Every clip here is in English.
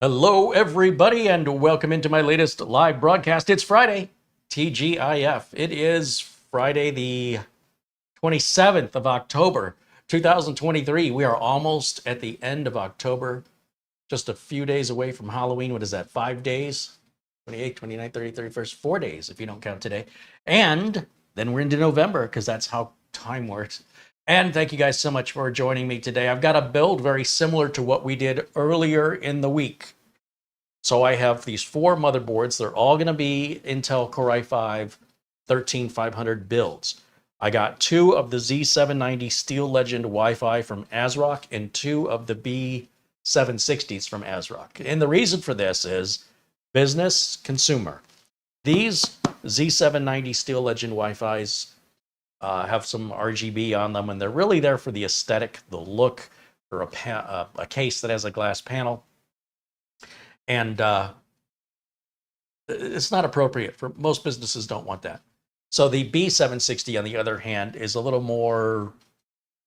Hello, everybody, and welcome into my latest live broadcast. It's Friday, TGIF. It is Friday, the 27th of October, 2023. We are almost at the end of October, just a few days away from Halloween. What is that, 5 days? 28th, 29th, 30th, 31st, 4 days, if you don't count today. And then we're into November, because that's how time works. And thank you guys so much for joining me today. I've got a build very similar to what we did earlier in the week. So I have these 4 motherboards. They're all going to be Intel Core i5 13500 builds. I got 2 of the Z790 SteelLegend Wi-Fi from ASRock and 2 of the B760s from ASRock. And the reason for this is business, consumer. These Z790 SteelLegend Wi-Fis have some RGB on them, and they're really there for the aesthetic, the look, or a case that has a glass panel. And it's not appropriate for most businesses. Don't want that. So the B760, on the other hand, is a little more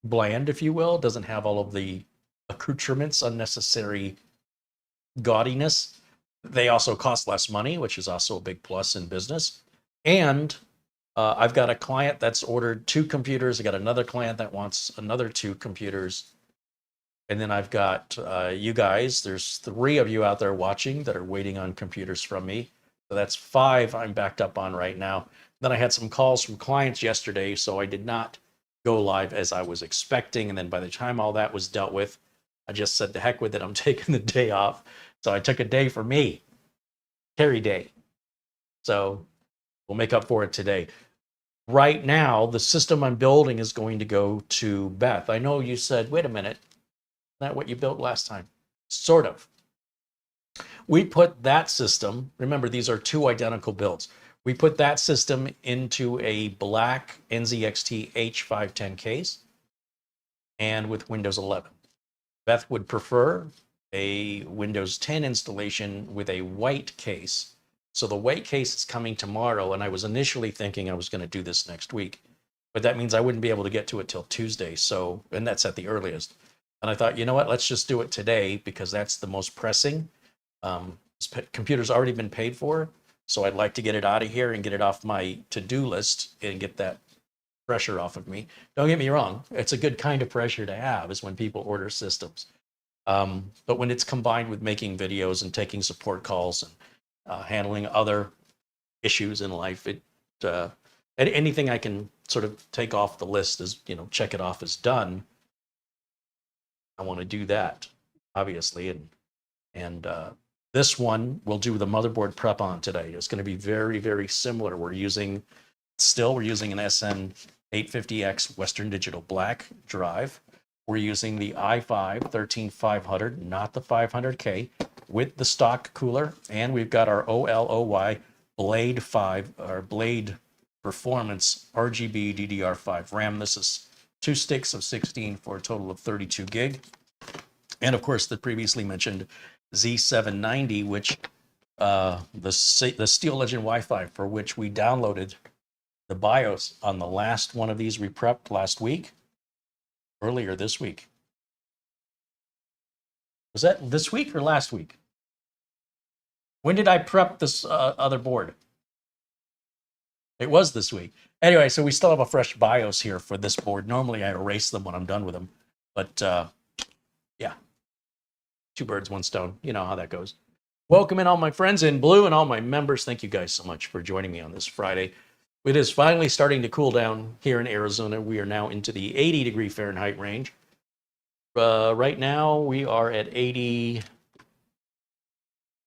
bland, if you will. Doesn't have all of the accoutrements, unnecessary gaudiness. They also cost less money, which is also a big plus in business. And I've got a client that's ordered 2 computers. I got another client that wants another 2 computers. And then I've got you guys. There's 3 of you out there watching that are waiting on computers from me. So that's 5 I'm backed up on right now. Then I had some calls from clients yesterday, so I did not go live as I was expecting. And then by the time all that was dealt with, I just said, to heck with it, I'm taking the day off. So I took a day for me, Carey Day. So we'll make up for it today. Right now, the system I'm building is going to go to Beth. I know you said, wait a minute, that what you built last time? Sort of. We put that system, remember these are 2 identical builds. We put that system into a black NZXT H510 case and with Windows 11. Beth would prefer a Windows 10 installation with a white case. So the white case is coming tomorrow, and I was initially thinking I was going to do this next week, but that means I wouldn't be able to get to it till Tuesday. So, and that's at the earliest. And I thought, you know what, let's just do it today because that's the most pressing. Computer's already been paid for, so I'd like to get it out of here and get it off my to-do list and get that pressure off of me. Don't get me wrong, it's a good kind of pressure to have is when people order systems. But when it's combined with making videos and taking support calls and handling other issues in life, anything I can sort of take off the list as, check it off as done. I want to do that, obviously, and this one we'll do the motherboard prep on today. It's going to be very, very similar. We're using an SN850X Western Digital Black drive. We're using the i5 13500, not the 500K, with the stock cooler, and we've got our OLOy Blade 5 or Blade Performance RGB DDR5 RAM. This is 2 sticks of 16 for a total of 32 gig. And of course, the previously mentioned Z790, which the SteelLegend Wi-Fi, for which we downloaded the BIOS on the last one of these we prepped last week, earlier this week. Was that this week or last week? When did I prep this other board? It was this week. Anyway, so we still have a fresh BIOS here for this board. Normally I erase them when I'm done with them, but yeah, 2 birds, 1 stone. You know how that goes. Welcome in all my friends in blue and all my members. Thank you guys so much for joining me on this Friday. It is finally starting to cool down here in Arizona. We are now into the 80-degree Fahrenheit range. Right now we are at 80.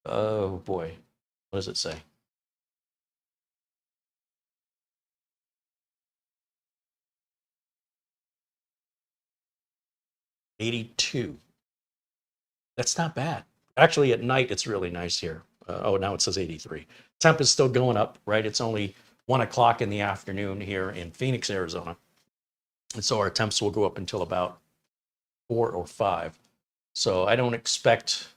Oh boy, what does it say? $82. That's not bad. Actually, at night, it's really nice here. Oh, now it says 83. Temp is still going up, right? It's only 1 o'clock in the afternoon here in Phoenix, Arizona. And so our temps will go up until about 4 or 5. So I don't expect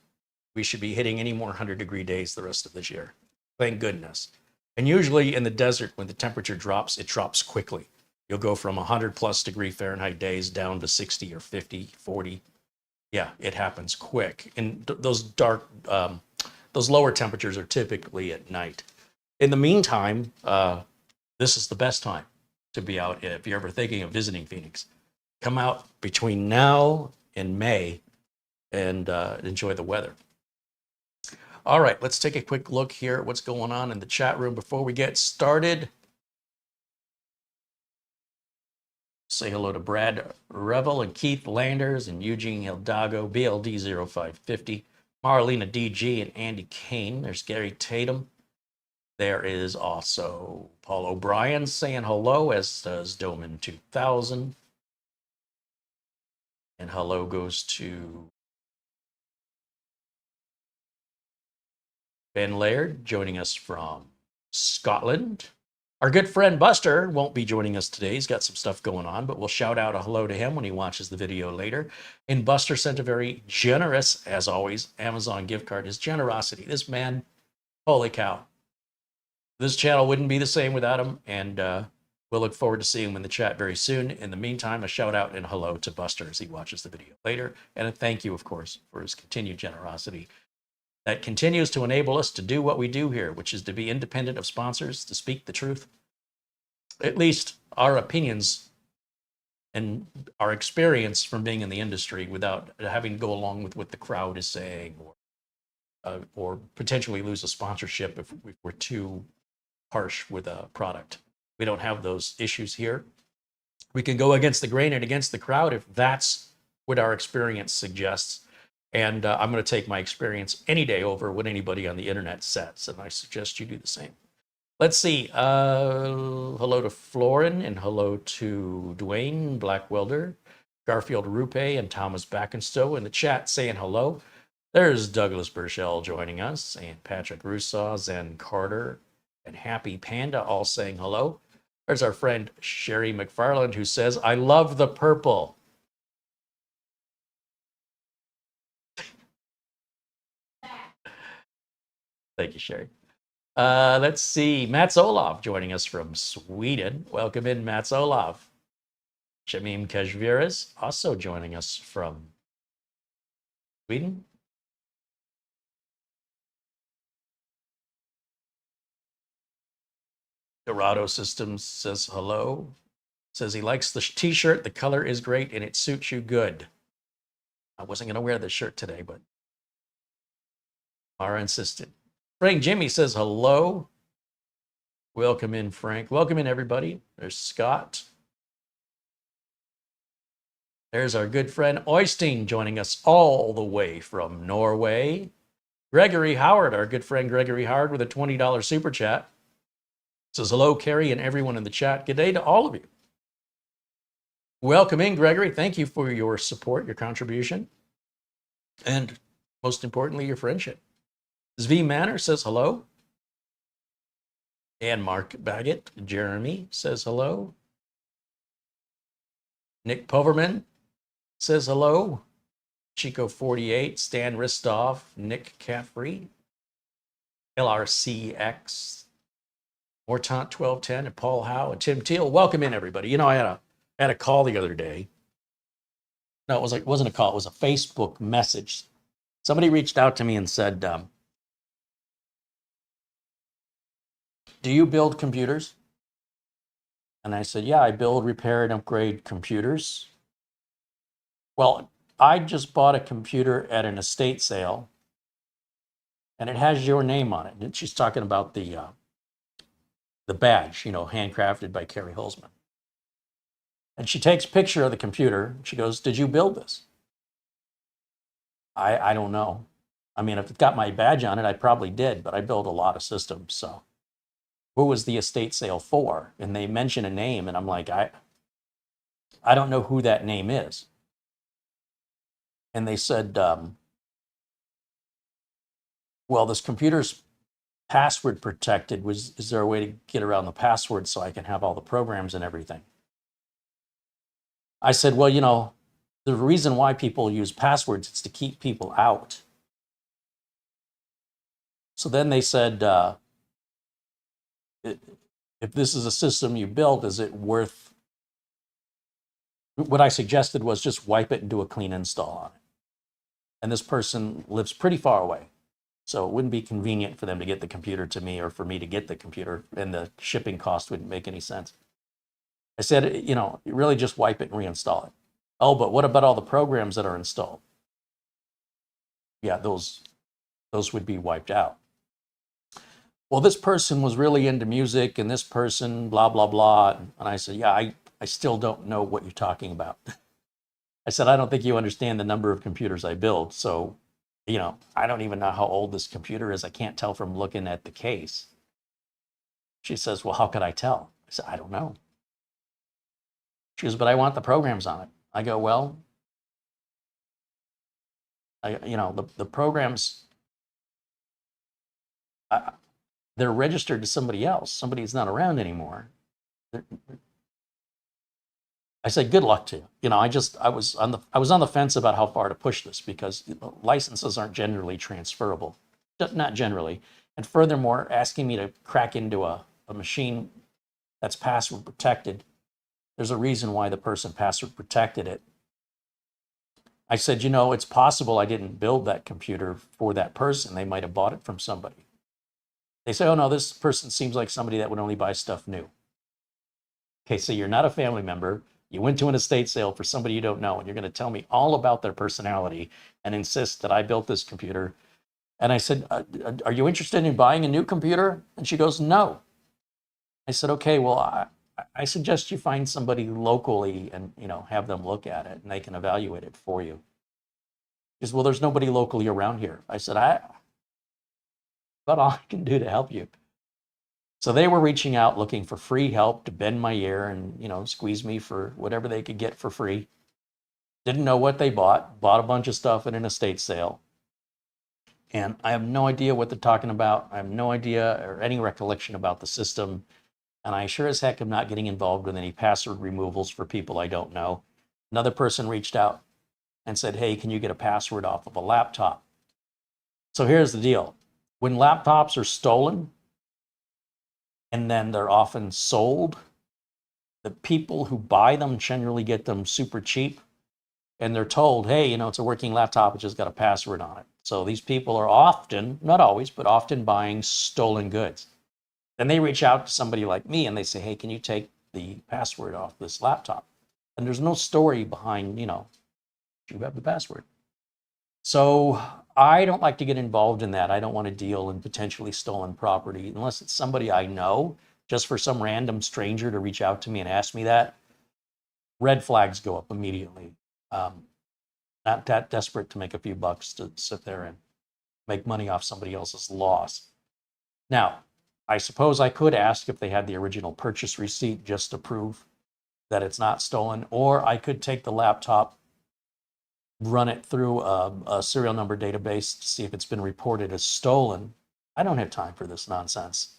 we should be hitting any more 100-degree days the rest of this year. Thank goodness. And usually in the desert, when the temperature drops, it drops quickly. You'll go from 100+ degree Fahrenheit days down to 60 or 50, 40. yeah, it happens quick. And those dark, those lower temperatures are typically at night. In the meantime, this is the best time to be out if you're ever thinking of visiting Phoenix. Come out between now and May and enjoy the weather. All right, let's take a quick look here at what's going on in the chat room before we get started. Say hello to Brad Revel and Keith Landers and Eugene Hidalgo, BLD0550, Marlena DG and Andy Kane. There's Gary Tatum. There is also Paul O'Brien saying hello, as does Doman 2000. And hello goes to Ben Laird, joining us from Scotland. Our good friend Buster won't be joining us today. He's got some stuff going on, but we'll shout out a hello to him when he watches the video later. And Buster sent a very generous, as always, Amazon gift card. His generosity, this man, holy cow. This channel wouldn't be the same without him, and we'll look forward to seeing him in the chat very soon. In the meantime, a shout out and hello to Buster as he watches the video later. And a thank you, of course, for his continued generosity that continues to enable us to do what we do here, which is to be independent of sponsors, to speak the truth. At least our opinions and our experience from being in the industry without having to go along with what the crowd is saying, or potentially lose a sponsorship if we're too harsh with a product. We don't have those issues here. We can go against the grain and against the crowd if that's what our experience suggests. And I'm going to take my experience any day over what anybody on the internet says, and I suggest you do the same. Let's see. Hello to Florin, and hello to Dwayne Blackwelder, Garfield Rupe, and Thomas Backenstow in the chat saying hello. There's Douglas Burchell joining us, and Patrick Rousseau, Zen Carter, and Happy Panda all saying hello. There's our friend Sherry McFarland, who says, I love the purple. Thank you, Sherry. Let's see. Mats Olof joining us from Sweden. Welcome in, Mats Olof. Shamim Kajviras also joining us from Sweden. Dorado Systems says hello. Says he likes the t-shirt. The color is great and it suits you good. I wasn't going to wear this shirt today, but Mara insisted. Frank Jimmy says hello. Welcome in, Frank. Welcome in, everybody. There's Scott. There's our good friend Oystein joining us all the way from Norway. Gregory Howard, our good friend Gregory Howard, with a $20 super chat. Says hello, Carey, and everyone in the chat. Good day to all of you. Welcome in, Gregory. Thank you for your support, your contribution, and most importantly, your friendship. Zvi Manor says hello. And Mark Baggett, Jeremy says hello. Nick Poverman says hello. Chico48, Stan Ristov, Nick Caffrey, LRCX, Mortant 1210, and Paul Howe and Tim Teal. Welcome in, everybody. You know, I had a call the other day. No, it wasn't a call. It was a Facebook message. Somebody reached out to me and said, do you build computers? And I said, yeah, I build, repair, and upgrade computers. Well, I just bought a computer at an estate sale, and it has your name on it. And she's talking about the badge, you know, handcrafted by CareyHolzman. And she takes a picture of the computer. She goes, did you build this? I don't know. I mean, if it got my badge on it, I probably did, but I build a lot of systems, so. Who was the estate sale for? And they mention a name, and I'm like, I don't know who that name is. And they said, well, this computer's password protected. Is there a way to get around the password so I can have all the programs and everything? I said, well, you know, the reason why people use passwords is to keep people out. So then they said, if this is a system you built, is it worth? What I suggested was just wipe it and do a clean install on it. and this person lives pretty far away. So it wouldn't be convenient for them to get the computer to me or for me to get the computer, and the shipping cost wouldn't make any sense. I said, you know, you really just wipe it and reinstall it. Oh, but what about all the programs that are installed? Yeah, those would be wiped out. Well, this person was really into music, and this person, blah, blah, blah. And I said, yeah, I still don't know what you're talking about. I said, I don't think you understand the number of computers I build. So, you know, I don't even know how old this computer is. I can't tell from looking at the case. She says, well, how could I tell? I said, I don't know. She goes, but I want the programs on it. I go, well, you know, the programs, they're registered to somebody else. Somebody's not around anymore. I said, good luck to you. You know, I was on the fence about how far to push this, because licenses aren't generally transferable, not generally. And furthermore, asking me to crack into a machine that's password protected, there's a reason why the person password protected it. I said, you know, it's possible I didn't build that computer for that person. They might have bought it from somebody. They say, oh no, this person seems like somebody that would only buy stuff new. Okay, so you're not a family member. You went to an estate sale for somebody you don't know, and you're going to tell me all about their personality and insist that I built this computer. And I said, are you interested in buying a new computer? And she goes, no. I said, okay, well, I suggest you find somebody locally and, you know, have them look at it and they can evaluate it for you. She goes, well, there's nobody locally around here. I said, about all I can do to help you. So they were reaching out looking for free help to bend my ear and, you know, squeeze me for whatever they could get for free. Didn't know what they bought a bunch of stuff in an estate sale. And I have no idea what they're talking about. I have no idea or any recollection about the system. And I sure as heck am not getting involved with any password removals for people I don't know. Another person reached out and said, hey, can you get a password off of a laptop? So here's the deal. When laptops are stolen, and then they're often sold, the people who buy them generally get them super cheap, and they're told, hey, you know, it's a working laptop, it just got a password on it. So these people are often, not always, but often buying stolen goods. Then they reach out to somebody like me and they say, hey, can you take the password off this laptop? And there's no story behind, you know, you have the password. So I don't like to get involved in that. I don't want to deal in potentially stolen property unless it's somebody I know. Just for some random stranger to reach out to me and ask me that, red flags go up immediately. Not that desperate to make a few bucks to sit there and make money off somebody else's loss. Now, I suppose I could ask if they had the original purchase receipt just to prove that it's not stolen, or I could take the laptop, run it through a serial number database to see if it's been reported as stolen. I don't have time for this nonsense,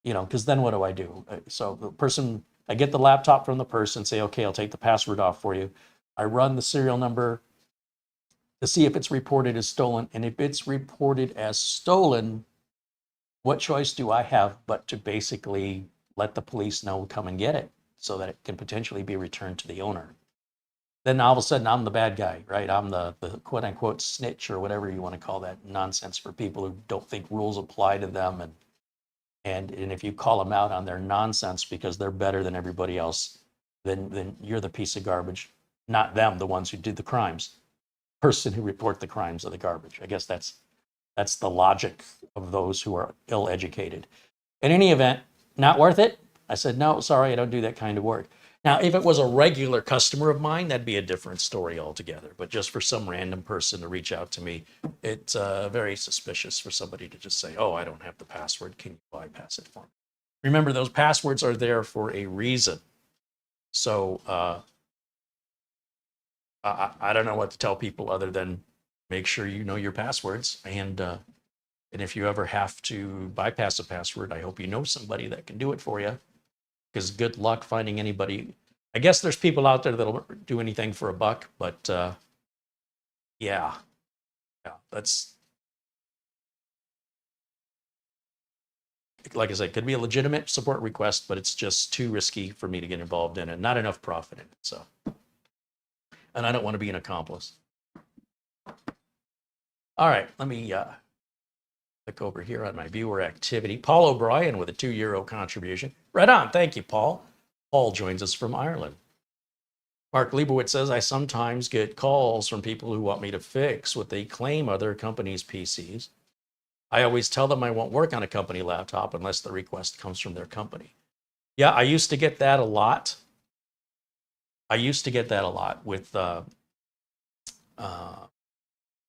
you know, because then what do I do? So the person, I get the laptop from the person, say, okay, I'll take the password off for you. I run the serial number to see if it's reported as stolen. And if it's reported as stolen, what choice do I have but to basically let the police know, come and get it so that it can potentially be returned to the owner? Then all of a sudden I'm the bad guy, right? I'm the quote unquote snitch or whatever you want to call that nonsense for people who don't think rules apply to them. And if you call them out on their nonsense because they're better than everybody else, then you're the piece of garbage, not them, the ones who did the crimes. Person who report the crimes are the garbage. I guess that's the logic of those who are ill-educated. In any event, not worth it. I said, no, sorry, I don't do that kind of work. Now, if it was a regular customer of mine, that'd be a different story altogether. But just for some random person to reach out to me, it's very suspicious for somebody to just say, oh, I don't have the password. Can you bypass it for me? Remember, those passwords are there for a reason. So I don't know what to tell people other than make sure you know your passwords. And if you ever have to bypass a password, I hope you know somebody that can do it for you. Because good luck finding anybody. I guess there's people out there that'll do anything for a buck, but yeah, that's, like I said, could be a legitimate support request, but it's just too risky for me to get involved in and not enough profit in it. So, and I don't want to be an accomplice. All right, let me click over here on my viewer activity. Paul O'Brien with a €2 contribution. Right on. Thank you, Paul. Paul joins us from Ireland. Mark Leibowitz says, I sometimes get calls from people who want me to fix what they claim are their company's PCs. I always tell them I won't work on a company laptop unless the request comes from their company. Yeah, I used to get that a lot. With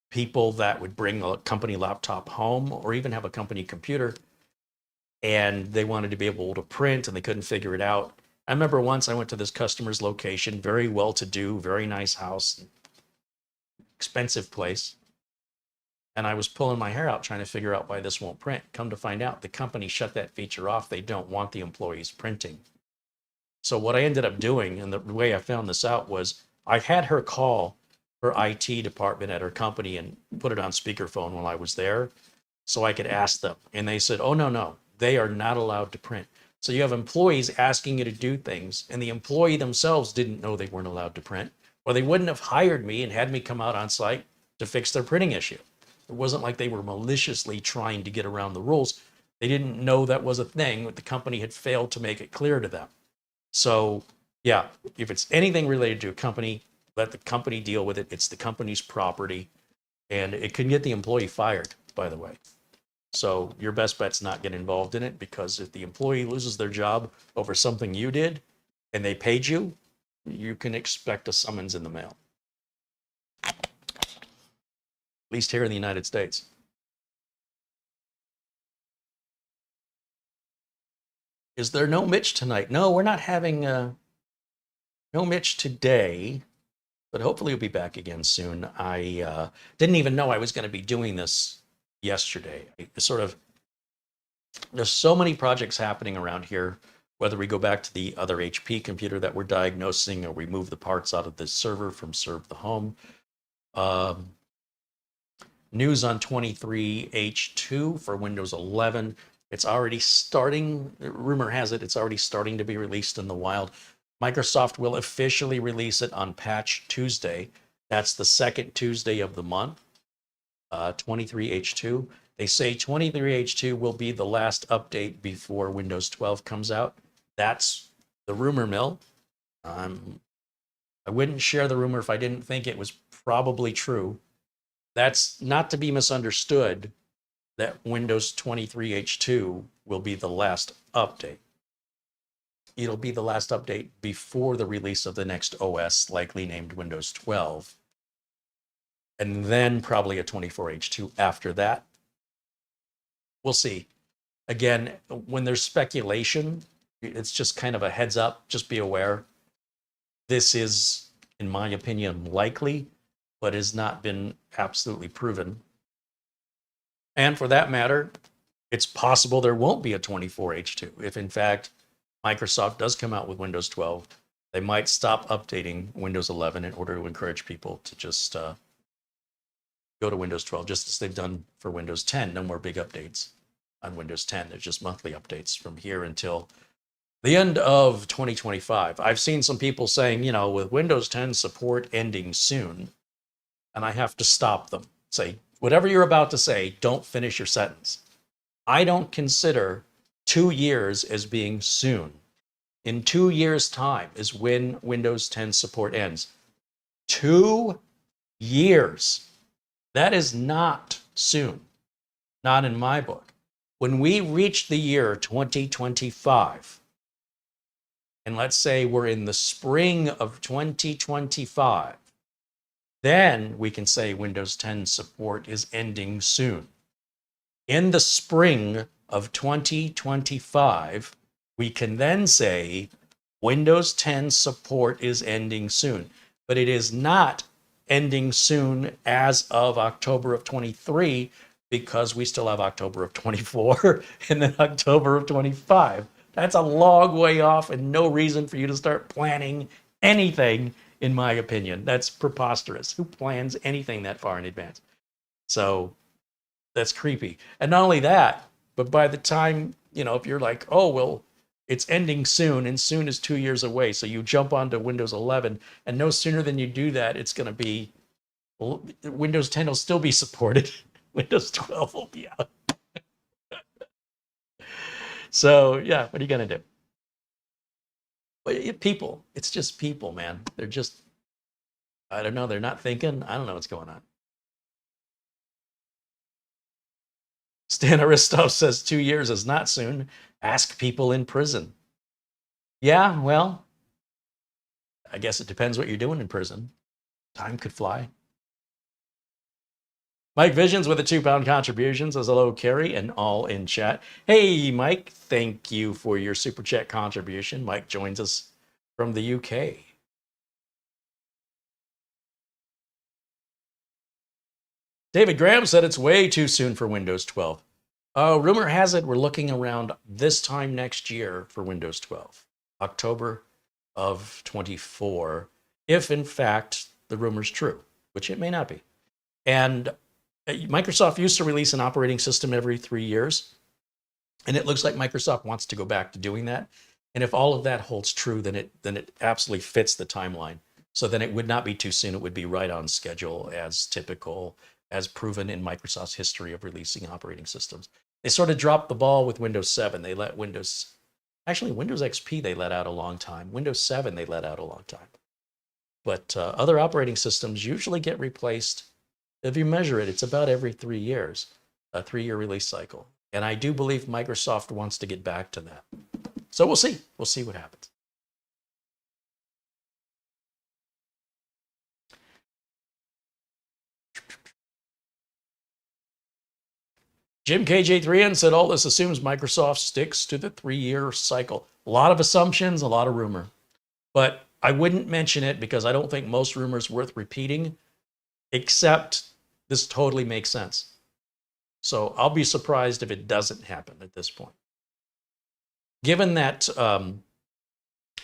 people that would bring a company laptop home or even have a company computer, and they wanted to be able to print and they couldn't figure it out. I remember once I went to this customer's location, very well-to-do, very nice house, expensive place. And I was pulling my hair out trying to figure out why this won't print. Come to find out, the company shut that feature off. They don't want the employees printing. So what I ended up doing, and the way I found this out, was I had her call her IT department at her company and put it on speakerphone while I was there so I could ask them. And they said, oh, no, they are not allowed to print. So you have employees asking you to do things, and the employee themselves didn't know they weren't allowed to print, or they wouldn't have hired me and had me come out on site to fix their printing issue. It wasn't like they were maliciously trying to get around the rules. They didn't know that was a thing, but the company had failed to make it clear to them. So yeah, if it's anything related to a company, let the company deal with it. It's the company's property, and it can get the employee fired, by the way. So your best bet's not get involved in it, because if the employee loses their job over something you did and they paid you, you can expect a summons in the mail. At least here in the United States. Is there no Mitch tonight? No, we're not having no Mitch today, but hopefully he'll be back again soon. I didn't even know I was going to be doing this yesterday. There's so many projects happening around here, whether we go back to the other HP computer that we're diagnosing or we move the parts out of the server from Serve the Home. News on 23H2 for Windows 11. It's already starting, rumor has it, it's already starting to be released in the wild. Microsoft will officially release it on Patch Tuesday. That's the second Tuesday of the month, 23H2. They say 23H2 will be the last update before Windows 12 comes out. That's the rumor mill. I wouldn't share the rumor if I didn't think it was probably true. That's not to be misunderstood, that Windows 23H2 will be the last update. It'll be the last update before the release of the next OS, likely named Windows 12. And then probably a 24H2 after that. We'll see. Again, when there's speculation, it's just kind of a heads up, just be aware. This is, in my opinion, likely, but has not been absolutely proven. And for that matter, it's possible there won't be a 24H2. If in fact, Microsoft does come out with Windows 12, they might stop updating Windows 11 in order to encourage people to just go to Windows 12, just as they've done for Windows 10. No more big updates on Windows 10. There's just monthly updates from here until the end of 2025. I've seen some people saying, you know, with Windows 10 support ending soon, and I have to stop them. Say, whatever you're about to say, don't finish your sentence. I don't consider 2 years as being soon. In 2 years' time is when Windows 10 support ends. 2 years. That is not soon. Not in my book. When we reach the year 2025, and let's say we're in the spring of 2025, then we can say Windows 10 support is ending soon. In the spring of 2025, we can then say Windows 10 support is ending soon. But it is not ending soon as of October of 23, because we still have October of 24 and then October of 25. That's a long way off and no reason for you to start planning anything, in my opinion. That's preposterous. Who plans anything that far in advance? So that's creepy. And not only that, but by the time, you know, if you're like, oh, well, it's ending soon, and soon is 2 years away. So you jump onto Windows 11, and no sooner than you do that, it's going to be, well, Windows 10 will still be supported. Windows 12 will be out. So yeah, what are you gonna do? People, it's just people, man. They're just, I don't know, they're not thinking. I don't know what's going on. Stan Aristov says 2 years is not soon. Ask people in prison. Yeah, well, I guess it depends what you're doing in prison. Time could fly. Mike Visions with a £2 contribution says hello, Carey, and all in chat. Hey, Mike, thank you for your super chat contribution. Mike joins us from the UK. David Graham said it's way too soon for Windows 12. Rumor has it we're looking around this time next year for Windows 12, October of 24, if in fact the rumor's true, which it may not be. And Microsoft used to release an operating system every 3 years, and it looks like Microsoft wants to go back to doing that. And if all of that holds true, then it absolutely fits the timeline. So then it would not be too soon. It would be right on schedule, as typical, as proven in Microsoft's history of releasing operating systems. They sort of dropped the ball with Windows 7. They let Windows XP they let out a long time. Windows 7 they let out a long time. But other operating systems usually get replaced. If you measure it, it's about every 3 years, a 3-year release cycle. And I do believe Microsoft wants to get back to that. So we'll see. We'll see what happens. Jim KJ3N said all this assumes Microsoft sticks to the 3-year cycle. A lot of assumptions, a lot of rumor. But I wouldn't mention it because I don't think most rumors worth repeating, except this totally makes sense. So I'll be surprised if it doesn't happen at this point. Given that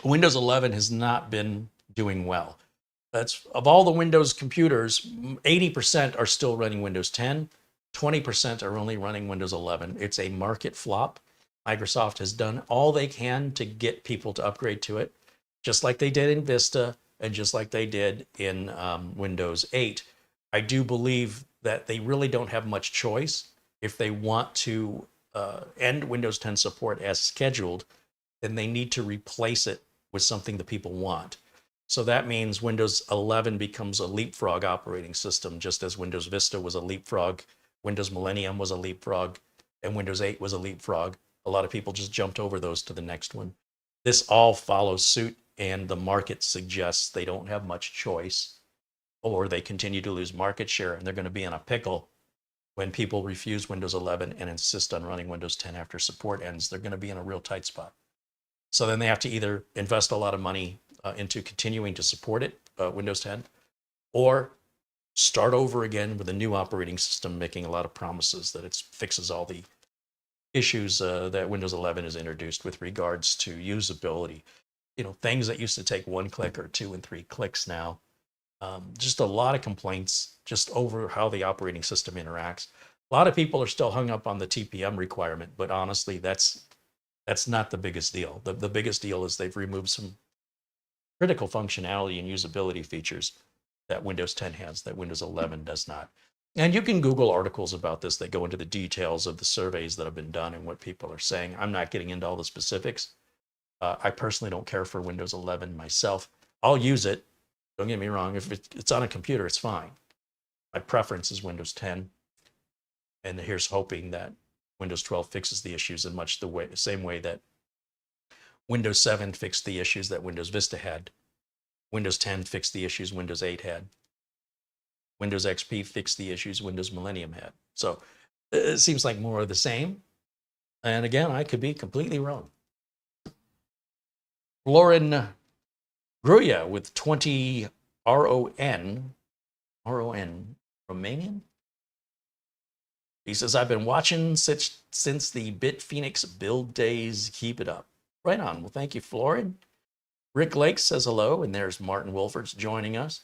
Windows 11 has not been doing well. That's of all the Windows computers, 80% are still running Windows 10. 20% are only running Windows 11. It's a market flop. Microsoft has done all they can to get people to upgrade to it, just like they did in Vista and just like they did in Windows 8. I do believe that they really don't have much choice. If they want to end Windows 10 support as scheduled, then they need to replace it with something that people want. So that means Windows 11 becomes a leapfrog operating system, just as Windows Vista was a leapfrog, Windows Millennium was a leapfrog, and Windows 8 was a leapfrog. A lot of people just jumped over those to the next one. This all follows suit, and the market suggests they don't have much choice, or they continue to lose market share, and they're going to be in a pickle when people refuse Windows 11 and insist on running Windows 10 after support ends. They're going to be in a real tight spot. So then they have to either invest a lot of money into continuing to support it, Windows 10, or start over again with a new operating system, making a lot of promises that it fixes all the issues that Windows 11 has introduced with regards to usability. You know, things that used to take 1 click or 2 and 3 clicks now. Just a lot of complaints just over how the operating system interacts. A lot of people are still hung up on the TPM requirement, but honestly, that's not the biggest deal. The biggest deal is they've removed some critical functionality and usability features that Windows 10 has that Windows 11 does not. And you can Google articles about this that go into the details of the surveys that have been done and what people are saying. I'm not getting into all the specifics. I personally don't care for Windows 11 myself. I'll use it. Don't get me wrong. If it's on a computer, it's fine. My preference is Windows 10. And here's hoping that Windows 12 fixes the issues in much the same way that Windows 7 fixed the issues that Windows Vista had. Windows 10 fixed the issues Windows 8 had. Windows XP fixed the issues Windows Millennium had. So it seems like more of the same. And again, I could be completely wrong. Lauren Gruya with 20 RON, Romanian? He says, I've been watching since the Phoenix build days. Keep it up. Right on. Well, thank you, Florin. Rick Lake says hello, and there's Martin Wolferts joining us.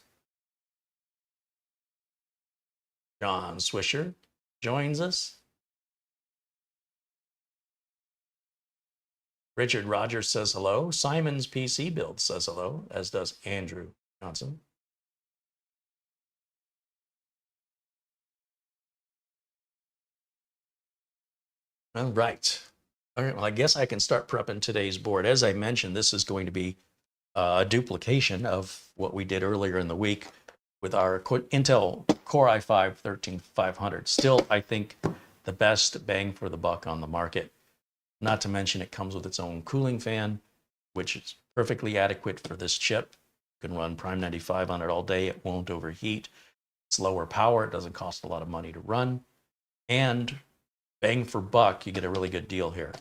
John Swisher joins us. Richard Rogers says hello. Simon's PC Build says hello, as does Andrew Johnson. All right. All right, well, I guess I can start prepping today's board. As I mentioned, this is going to be a duplication of what we did earlier in the week with our Intel Core i5-13500. Still, I think the best bang for the buck on the market. Not to mention it comes with its own cooling fan, which is perfectly adequate for this chip. You can run Prime 95 on it all day. It won't overheat. It's lower power. It doesn't cost a lot of money to run. And bang for buck, you get a really good deal here.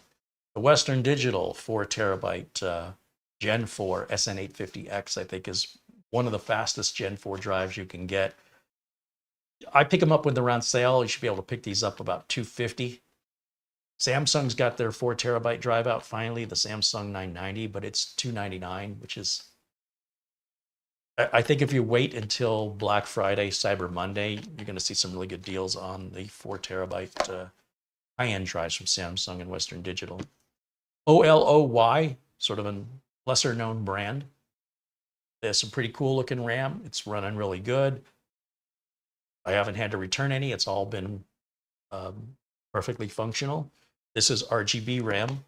The Western Digital 4 terabyte Gen 4 SN850X, I think, is one of the fastest Gen 4 drives you can get. I pick them up when they're on sale. You should be able to pick these up about $250. Samsung's got their 4 terabyte drive out finally, the Samsung 990, but it's $299, which is, I think if you wait until Black Friday, Cyber Monday, you're going to see some really good deals on the 4 terabyte high-end drives from Samsung and Western Digital. OLOy, sort of a lesser known brand. There's some pretty cool looking RAM. It's running really good. I haven't had to return any. It's all been perfectly functional. This is RGB RAM.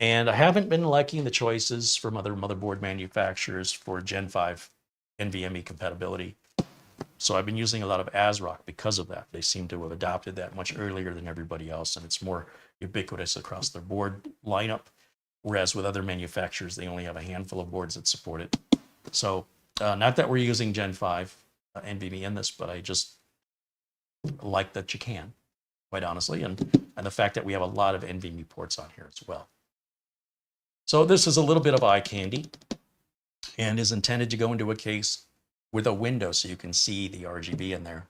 And I haven't been liking the choices from other motherboard manufacturers for Gen 5 NVMe compatibility. So I've been using a lot of ASRock because of that. They seem to have adopted that much earlier than everybody else, and it's more ubiquitous across their board lineup. Whereas with other manufacturers, they only have a handful of boards that support it. So not that we're using Gen 5 NVMe in this, but I just like that you can, quite honestly, and the fact that we have a lot of NVMe ports on here as well. So this is a little bit of eye candy and is intended to go into a case with a window so you can see the RGB in there.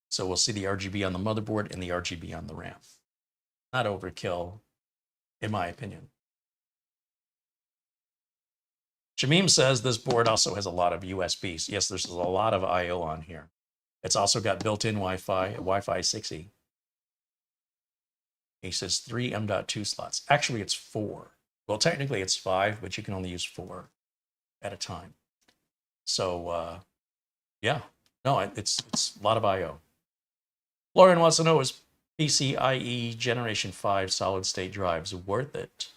So we'll see the RGB on the motherboard and the RGB on the RAM. Not overkill, in my opinion. Shamim says this board also has a lot of USBs. Yes, there's a lot of I/O on here. It's also got built-in Wi-Fi, Wi-Fi 6E. He says 3 M.2 slots. Actually, it's 4. Well, technically it's 5, but you can only use 4 at a time. So, yeah, no, it's a lot of I/O. Lauren wants to know, is PCIe Generation 5 solid-state drives worth it?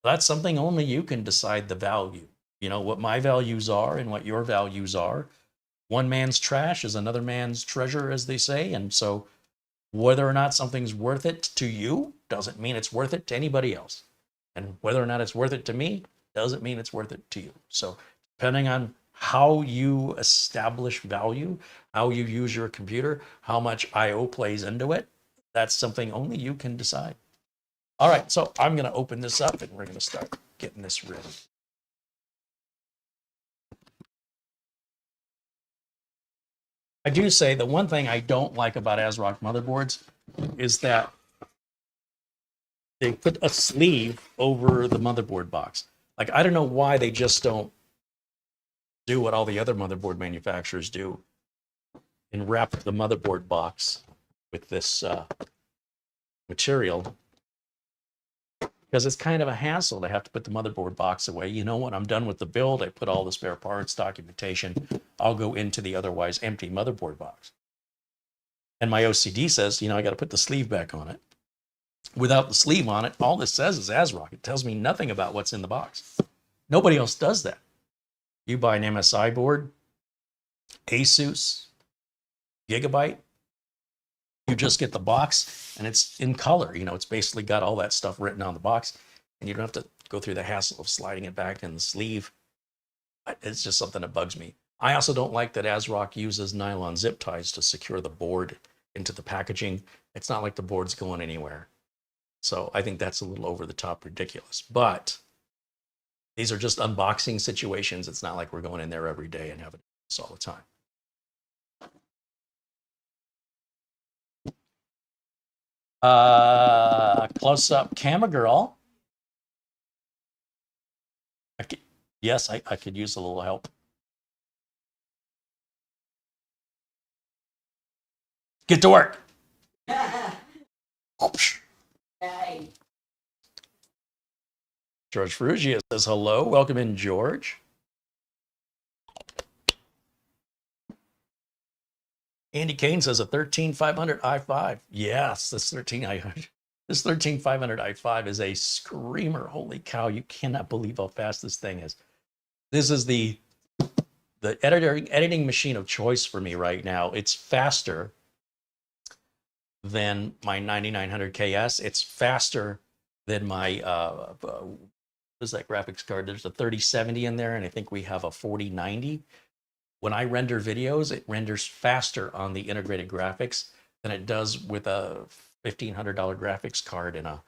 That's something only you can decide the value. You know, what my values are and what your values are. One man's trash is another man's treasure, as they say. And so whether or not something's worth it to you doesn't mean it's worth it to anybody else. And whether or not it's worth it to me doesn't mean it's worth it to you. So depending on how you establish value, how you use your computer, how much I/O plays into it, that's something only you can decide. All right, so I'm going to open this up and we're going to start getting this ready. I do say the one thing I don't like about ASRock motherboards is that they put a sleeve over the motherboard box. Like, I don't know why they just don't do what all the other motherboard manufacturers do and wrap the motherboard box with this material, because it's kind of a hassle to have to put the motherboard box away. You know, when I'm done with the build, I put all the spare parts, documentation, I'll go into the otherwise empty motherboard box. And my OCD says, you know, I got to put the sleeve back on it. Without the sleeve on it, all this says is ASRock. It tells me nothing about what's in the box. Nobody else does that. You buy an MSI board, Asus, Gigabyte, you just get the box and it's in color. You know, it's basically got all that stuff written on the box and you don't have to go through the hassle of sliding it back in the sleeve. It's just something that bugs me. I also don't like that ASRock uses nylon zip ties to secure the board into the packaging. It's not like the board's going anywhere. So I think that's a little over the top ridiculous, but these are just unboxing situations. It's not like we're going in there every day and having this all the time. Close-up camera girl. Yes, I could use a little help. Get to work. Hey. George Ferrugia says hello. Welcome in, George. Andy Kane says a 13500 i5. Yes, that's 13500. This 13500 i5 is a screamer. Holy cow, you cannot believe how fast this thing is. This is the editing machine of choice for me right now. It's faster than my 9900 KS. It's faster than my, what is that graphics card? There's a 3070 in there, and I think we have a 4090. When I render videos, it renders faster on the integrated graphics than it does with a $1,500 graphics card and a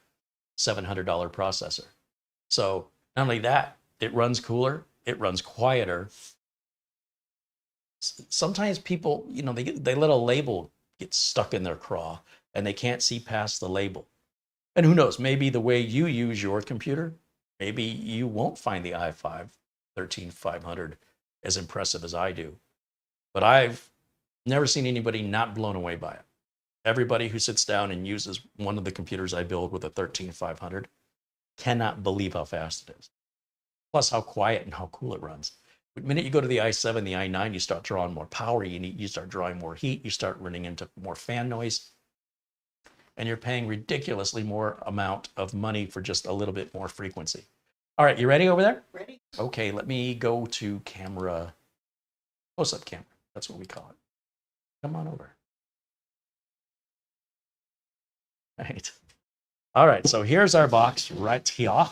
$700 processor. So not only that, it runs cooler, it runs quieter. Sometimes people, you know, they let a label get stuck in their craw and they can't see past the label. And who knows, maybe the way you use your computer, maybe you won't find the i5 13500 as impressive as I do. But I've never seen anybody not blown away by it. Everybody who sits down and uses one of the computers I build with a 13500 cannot believe how fast it is. Plus how quiet and how cool it runs. The minute you go to the i7, the i9, you start drawing more power, you start drawing more heat, you start running into more fan noise, and you're paying ridiculously more amount of money for just a little bit more frequency. All right, you ready over there? Ready? Okay, let me go to camera, close-up camera. That's what we call it. Come on over. Right. All right, so here's our box right here.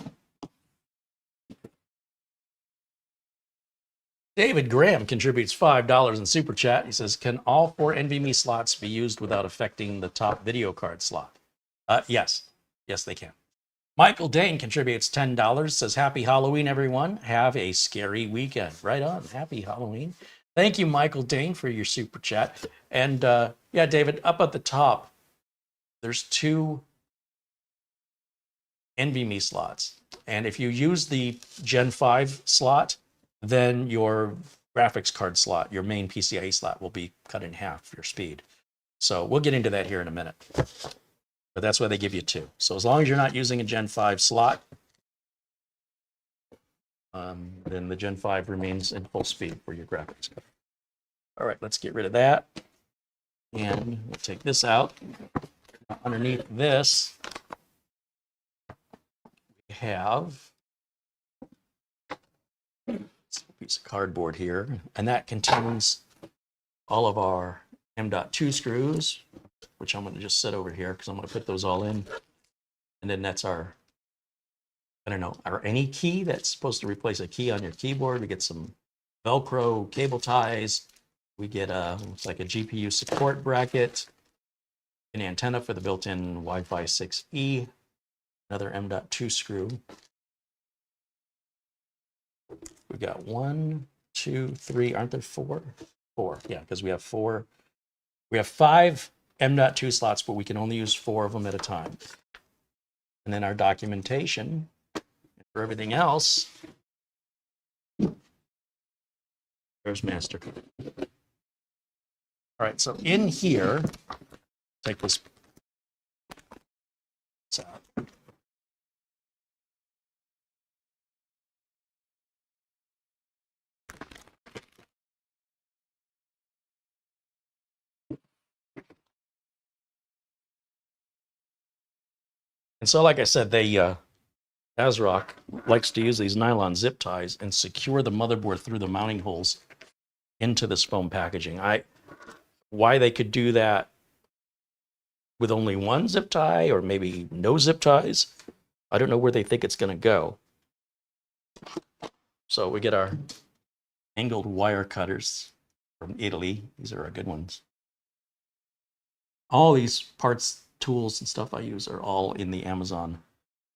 David Graham contributes $5 in Super Chat. He says, can all 4 NVMe slots be used without affecting the top video card slot? Yes. Yes, they can. Michael Dane contributes $10, says, happy Halloween, everyone. Have a scary weekend. Right on. Happy Halloween. Thank you, Michael Dane, for your Super Chat. And yeah, David, up at the top, there's 2 NVMe slots. And if you use the Gen 5 slot, then your graphics card slot, your main PCIe slot, will be cut in half for your speed. So we'll get into that here in a minute. But that's why they give you 2. So as long as you're not using a Gen 5 slot, then the Gen 5 remains in full speed for your graphics card. All right, let's get rid of that. And we'll take this out. Underneath this, we have a piece of cardboard here, and that contains all of our M.2 screws, which I'm going to just set over here because I'm going to put those all in. And then that's our, I don't know, our any key that's supposed to replace a key on your keyboard. We get some Velcro cable ties. We get looks like a GPU support bracket, an antenna for the built-in Wi-Fi 6E, another M.2 screw. We got 1, 2, 3, aren't there 4? 4, yeah, because we have 4. We have 5 M.2 slots, but we can only use 4 of them at a time. And then our documentation for everything else, there's MasterCard. All right, so in here, take this out. And so, like I said, they ASRock likes to use these nylon zip ties and secure the motherboard through the mounting holes into this foam packaging. Why they could do that with only one zip tie or maybe no zip ties, I don't know where they think it's going to go. So we get our angled wire cutters from Italy. These are our good ones. All these parts, tools, and stuff I use are all in the Amazon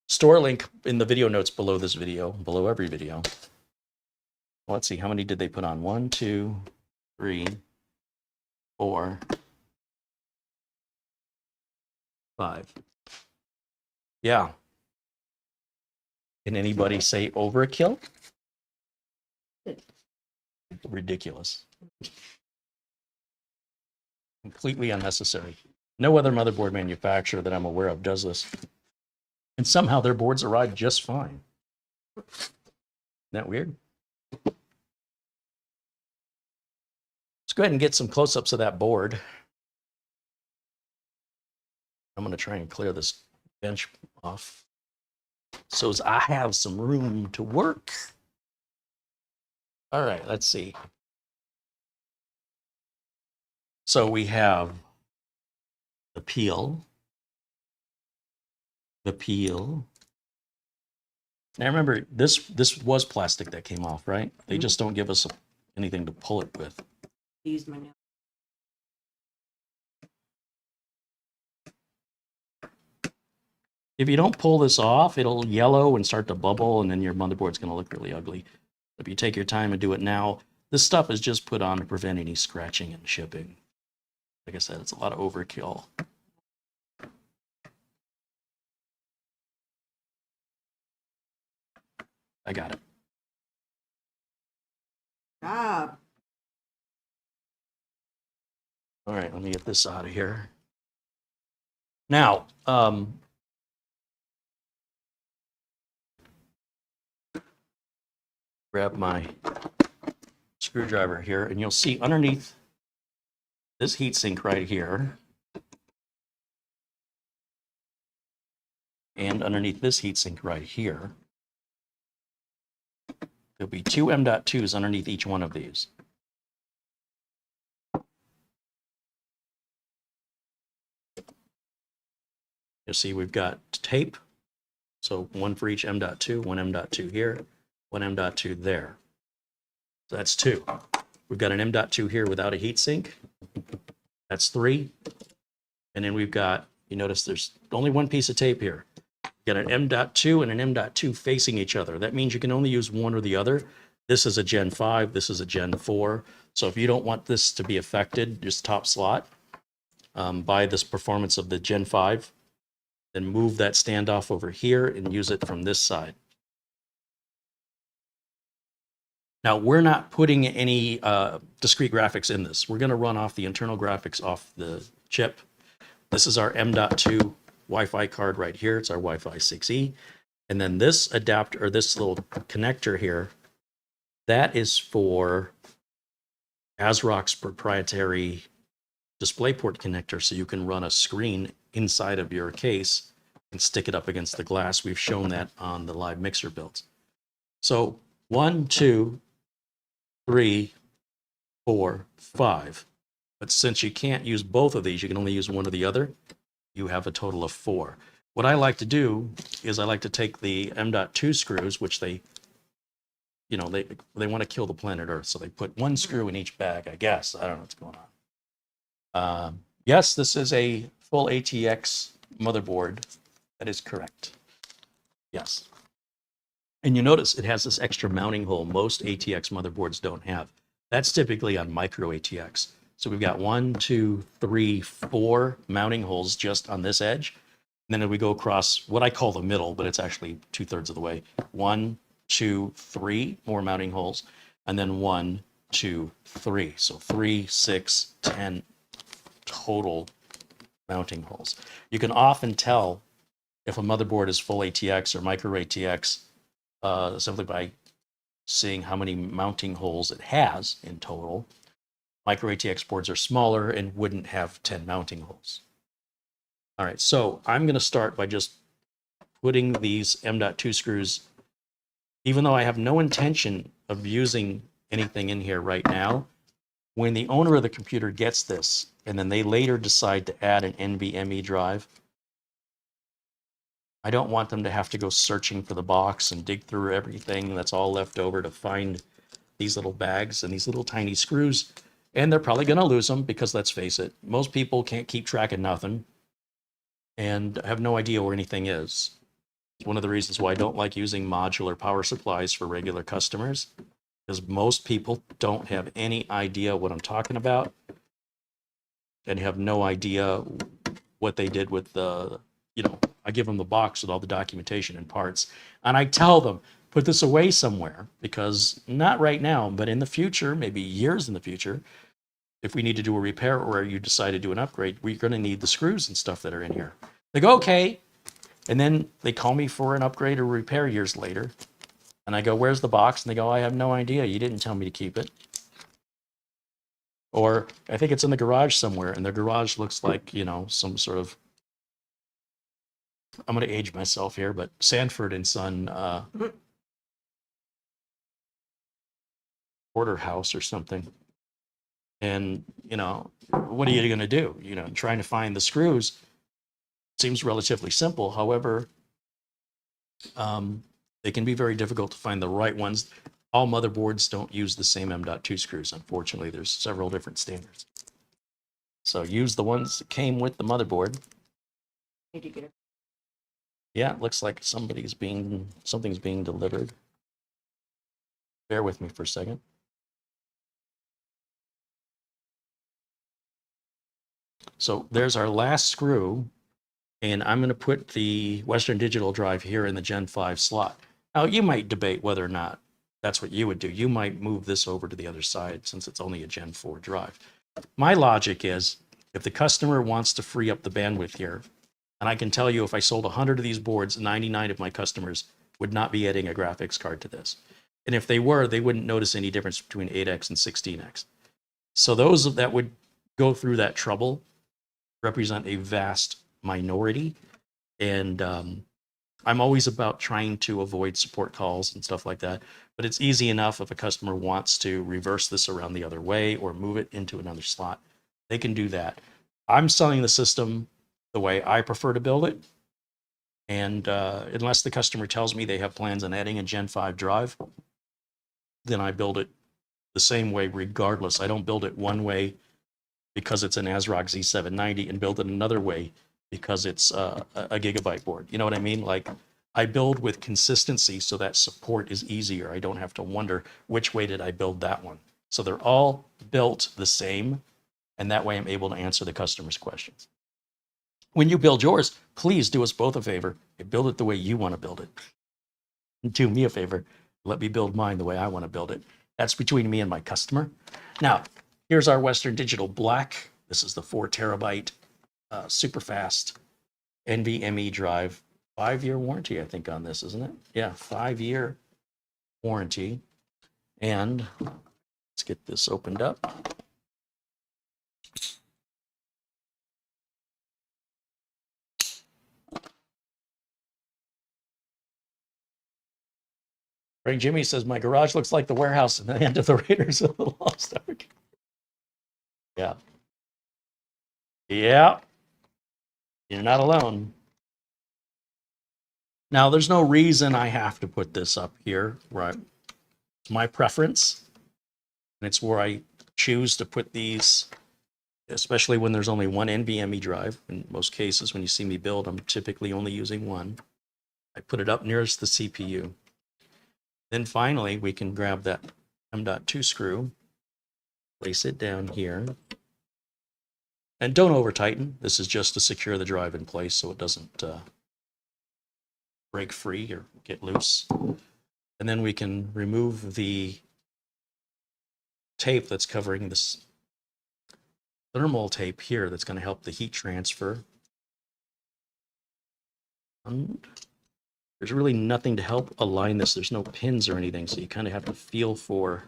store link in the video notes below this video, below every video. Let's see, how many did they put on? 1, 2, 3, 4, 5. Yeah. Can anybody say overkill? Ridiculous. Completely unnecessary. No other motherboard manufacturer that I'm aware of does this. And somehow their boards arrive just fine. Isn't that weird? Let's go ahead and get some close-ups of that board. I'm going to try and clear this bench off so as I have some room to work. All right, let's see. So we have the peel. Now remember, this was plastic that came off, right? They just don't give us anything to pull it with. Use my nail. If you don't pull this off, it'll yellow and start to bubble, and then your motherboard's going to look really ugly. If you take your time and do it now, this stuff is just put on to prevent any scratching and shipping. Like I said, it's a lot of overkill. I got it. Job. All right, let me get this out of here. Now, grab my screwdriver here, and you'll see underneath this heatsink right here, and underneath this heatsink right here, there'll be two M.2s underneath each one of these. You'll see we've got tape, so one for each M.2, one M.2 here, one M.2 there. So that's two. We've got an M.2 here without a heatsink. That's three. And then we've got, you notice there's only one piece of tape here. We've got an M.2 and an M.2 facing each other. That means you can only use one or the other. This is a Gen 5, this is a Gen 4. So if you don't want this to be affected, just top slot, by this performance of the Gen 5, then move that standoff over here and use it from this side. Now, we're not putting any discrete graphics in this. We're going to run off the internal graphics off the chip. This is our M.2 Wi-Fi card right here. It's our Wi-Fi 6E. And then this adapter, or this little connector here, that is for ASRock's proprietary DisplayPort connector, so you can run a screen inside of your case and stick it up against the glass. We've shown that on the live mixer builds. So 1, 2, 3, 4, 5. But since you can't use both of these, you can only use one or the other, you have a total of 4. What I like to do is I like to take the M.2 screws, which they, you know, they want to kill the planet Earth, so they put one screw in each bag, I guess. I don't know what's going on. Yes, this is a full ATX motherboard. That is correct. Yes. And you notice it has this extra mounting hole most ATX motherboards don't have. That's typically on micro ATX. So we've got 1, 2, 3, 4 mounting holes just on this edge. And then we go across what I call the middle, but it's actually 2/3 of the way. 1, 2, 3 more mounting holes. And then 1, 2, 3. So 3, 6, 10 total mounting holes. You can often tell if a motherboard is full ATX or micro ATX simply by seeing how many mounting holes it has in total. Micro ATX boards are smaller and wouldn't have 10 mounting holes. All right, so I'm going to start by just putting these M.2 screws, even though I have no intention of using anything in here right now. When the owner of the computer gets this, and then they later decide to add an NVMe drive, I don't want them to have to go searching for the box and dig through everything that's all left over to find these little bags and these little tiny screws. And they're probably going to lose them because, let's face it, most people can't keep track of nothing and have no idea where anything is. It's one of the reasons why I don't like using modular power supplies for regular customers, because most people don't have any idea what I'm talking about and have no idea what they did with the, you know, I give them the box with all the documentation and parts, and I tell them, put this away somewhere, because not right now, but in the future, maybe years in the future, if we need to do a repair or you decide to do an upgrade, we're going to need the screws and stuff that are in here. They go, okay. And then they call me for an upgrade or repair years later. And I go, where's the box? And they go, I have no idea. You didn't tell me to keep it. Or I think it's in the garage somewhere, and the garage looks like, you know, some sort of I'm going to age myself here, but Sanford and Son Porterhouse or something. And, you know, what are you going to do? You know, trying to find the screws seems relatively simple. However, they can be very difficult to find the right ones. All motherboards don't use the same M.2 screws. Unfortunately, there's several different standards. So use the ones that came with the motherboard. Did you get it? Yeah, it looks like something's being delivered. Bear with me for a second. So there's our last screw, and I'm going to put the Western Digital drive here in the Gen 5 slot. Now, you might debate whether or not that's what you would do. You might move this over to the other side since it's only a Gen 4 drive. My logic is, if the customer wants to free up the bandwidth here, and I can tell you if I sold 100 of these boards, 99 of my customers would not be adding a graphics card to this. And if they were, they wouldn't notice any difference between 8X and 16X. So those that would go through that trouble represent a vast minority. And I'm always about trying to avoid support calls and stuff like that. But it's easy enough if a customer wants to reverse this around the other way or move it into another slot, they can do that. I'm selling the system the way I prefer to build it. And unless the customer tells me they have plans on adding a Gen 5 drive, then I build it the same way regardless. I don't build it one way because it's an ASRock Z790 and build it another way because it's a gigabyte board. You know what I mean? Like, I build with consistency so that support is easier. I don't have to wonder which way did I build that one. So they're all built the same, and that way I'm able to answer the customer's questions. When you build yours, please do us both a favor and build it the way you want to build it. And do me a favor, let me build mine the way I want to build it. That's between me and my customer. Now, here's our Western Digital Black. This is the 4 terabyte super fast NVMe drive. 5-year warranty, I think, on this, isn't it? Yeah, 5-year warranty. And let's get this opened up. Frank Jimmy says, my garage looks like the warehouse in the end of the Raiders of the Lost Ark. Yeah. Yeah. You're not alone. Now, there's no reason I have to put this up here, right? It's my preference. And it's where I choose to put these, especially when there's only one NVMe drive. In most cases, when you see me build, I'm typically only using one. I put it up nearest the CPU. Then finally, we can grab that M.2 screw, place it down here. And don't over tighten. This is just to secure the drive in place so it doesn't break free or get loose. And then we can remove the tape that's covering this thermal tape here that's going to help the heat transfer. And there's really nothing to help align this. There's no pins or anything, so you kind of have to feel for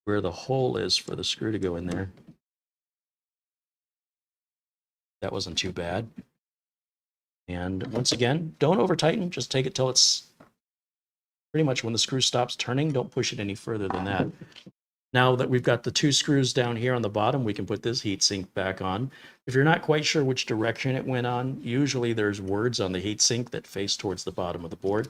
where the hole is for the screw to go in there. That wasn't too bad. And once again, don't over tighten, just take it till it's pretty much when the screw stops turning. Don't push it any further than that. Now that we've got the 2 screws down here on the bottom, we can put this heatsink back on. If you're not quite sure which direction it went on, usually there's words on the heatsink that face towards the bottom of the board.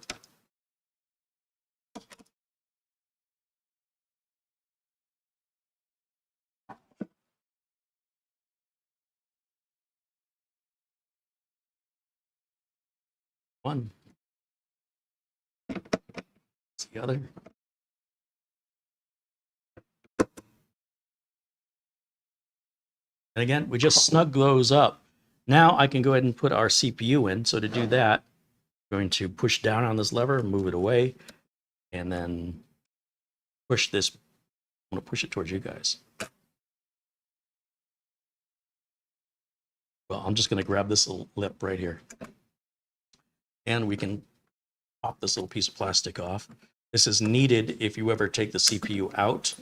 One. That's the other. And again, we just snug those up. Now I can go ahead and put our CPU in. So to do that, I'm going to push down on this lever, move it away, and then push this. I'm going to push it towards you guys. Well, I'm just going to grab this little lip right here. And we can pop this little piece of plastic off. This is needed if you ever take the CPU out.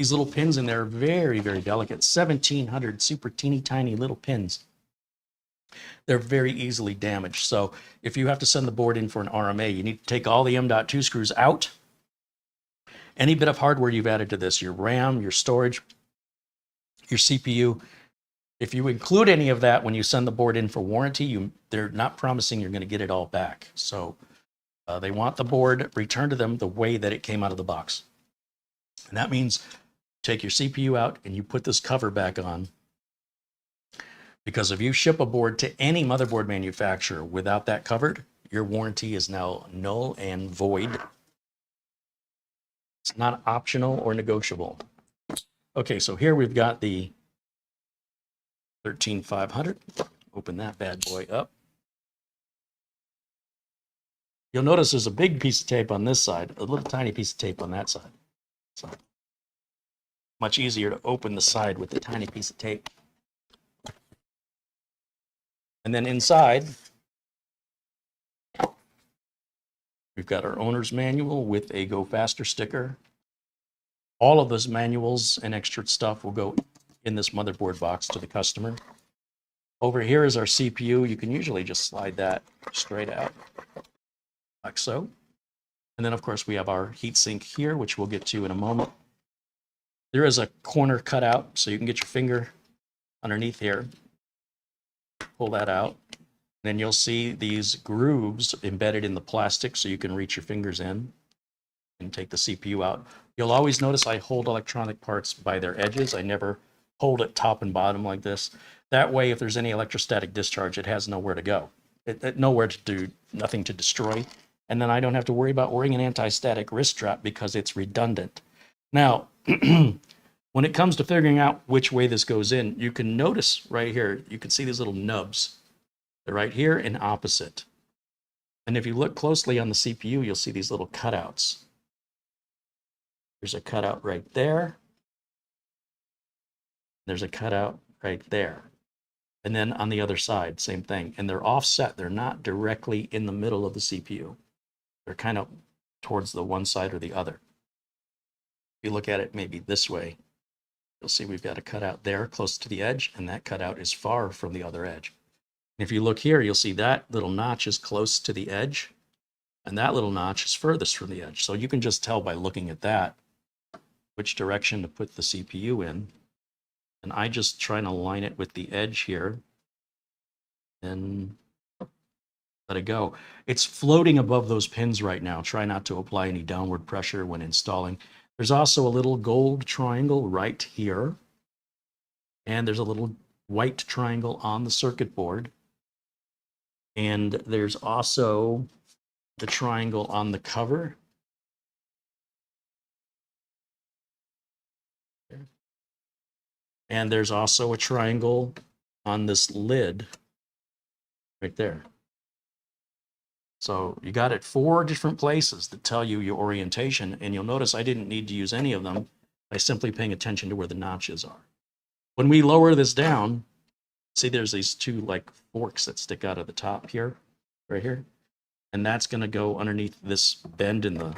These little pins in there are very, very delicate. 1,700 super teeny tiny little pins. They're very easily damaged. So if you have to send the board in for an RMA, you need to take all the M.2 screws out. Any bit of hardware you've added to this, your RAM, your storage, your CPU, if you include any of that when you send the board in for warranty, they're not promising you're going to get it all back. So they want the board returned to them the way that it came out of the box. And that means take your CPU out and you put this cover back on. Because if you ship a board to any motherboard manufacturer without that covered, your warranty is now null and void. It's not optional or negotiable. Okay, so here we've got the 13500. Open that bad boy up. You'll notice there's a big piece of tape on this side, a little tiny piece of tape on that side. So much easier to open the side with the tiny piece of tape. And then inside, we've got our owner's manual with a Go Faster sticker. All of those manuals and extra stuff will go in this motherboard box to the customer. Over here is our CPU. You can usually just slide that straight out, like so. And then, of course, we have our heatsink here, which we'll get to in a moment. There is a corner cutout, so you can get your finger underneath here. Pull that out. Then you'll see these grooves embedded in the plastic, so you can reach your fingers in and take the CPU out. You'll always notice I hold electronic parts by their edges. I never hold it top and bottom like this. That way, if there's any electrostatic discharge, it has nowhere to go. Nowhere to do, nothing to destroy. And then I don't have to worry about wearing an anti-static wrist strap because it's redundant. Now, when it comes to figuring out which way this goes in, you can notice right here, you can see these little nubs. They're right here and opposite. And if you look closely on the CPU, you'll see these little cutouts. There's a cutout right there. There's a cutout right there. And then on the other side, same thing. And they're offset. They're not directly in the middle of the CPU. They're kind of towards the one side or the other. If you look at it maybe this way, you'll see we've got a cutout there close to the edge, and that cutout is far from the other edge. And if you look here, you'll see that little notch is close to the edge, and that little notch is furthest from the edge. So you can just tell by looking at that which direction to put the CPU in. And I just try to align it with the edge here and let it go. It's floating above those pins right now. Try not to apply any downward pressure when installing. There's also a little gold triangle right here. And there's a little white triangle on the circuit board. And there's also the triangle on the cover. And there's also a triangle on this lid right there. So you got it 4 different places that tell you your orientation, and you'll notice I didn't need to use any of them by simply paying attention to where the notches are. When we lower this down, see there's these 2 like forks that stick out of the top here, right here, and that's going to go underneath this bend in the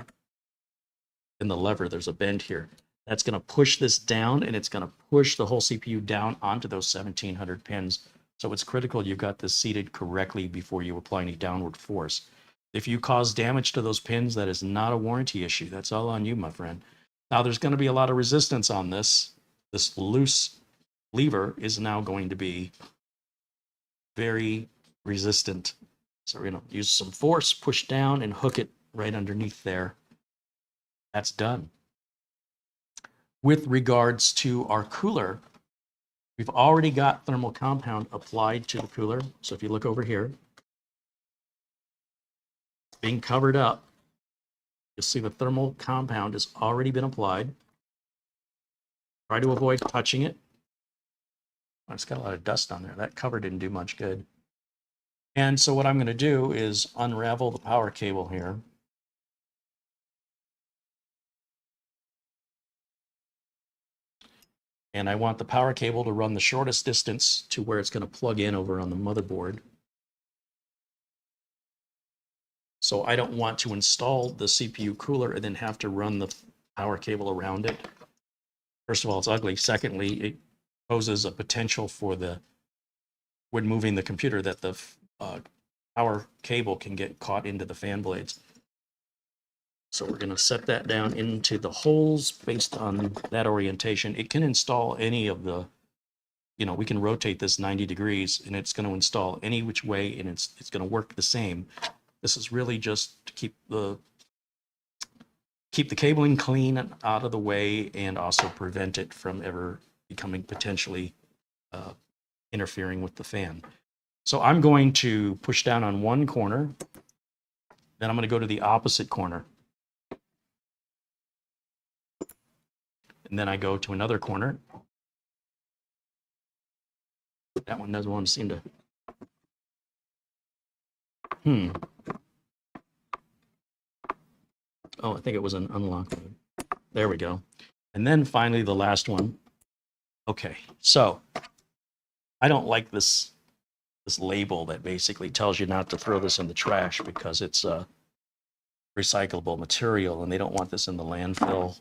lever. There's a bend here. That's going to push this down, and it's going to push the whole CPU down onto those 1,700 pins. So it's critical you've got this seated correctly before you apply any downward force. If you cause damage to those pins, that is not a warranty issue. That's all on you, my friend. Now, there's going to be a lot of resistance on this. This loose lever is now going to be very resistant. So we're going to use some force, push down, and hook it right underneath there. That's done. With regards to our cooler, we've already got thermal compound applied to the cooler. So if you look over here, being covered up, you'll see the thermal compound has already been applied. Try to avoid touching it. Oh, it's got a lot of dust on there. That cover didn't do much good. And so what I'm going to do is unravel the power cable here. And I want the power cable to run the shortest distance to where it's going to plug in over on the motherboard. So I don't want to install the CPU cooler and then have to run the power cable around it. First of all, it's ugly. Secondly, it poses a potential for when moving the computer that the power cable can get caught into the fan blades. So we're going to set that down into the holes based on that orientation. It can install any of the, we can rotate this 90 degrees and it's going to install any which way, and it's going to work the same. This is really just to keep the cabling clean and out of the way, and also prevent it from ever becoming potentially interfering with the fan. So I'm going to push down on one corner, then I'm going to go to the opposite corner. And then I go to another corner. That one doesn't want to seem to. Oh, I think it was an unlock. There we go. And then finally the last one. Okay, so I don't like this label that basically tells you not to throw this in the trash because it's a recyclable material and they don't want this in the landfill.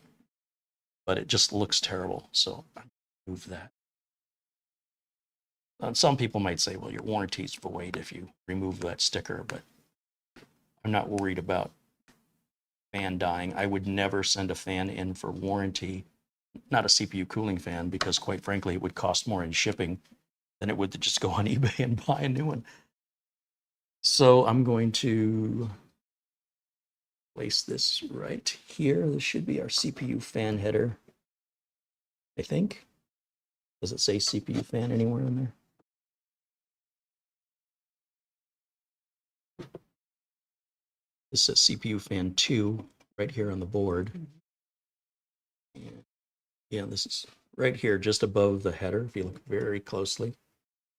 But it just looks terrible, so I move that. And some people might say, well, your warranty's void if you remove that sticker, but I'm not worried about fan dying. I would never send a fan in for warranty, not a CPU cooling fan, because quite frankly, it would cost more in shipping than it would to just go on eBay and buy a new one. So I'm going to place this right here. This should be our CPU fan header, I think. Does it say CPU fan anywhere in there? This says CPU fan 2 right here on the board. And yeah, this is right here just above the header. If you look very closely,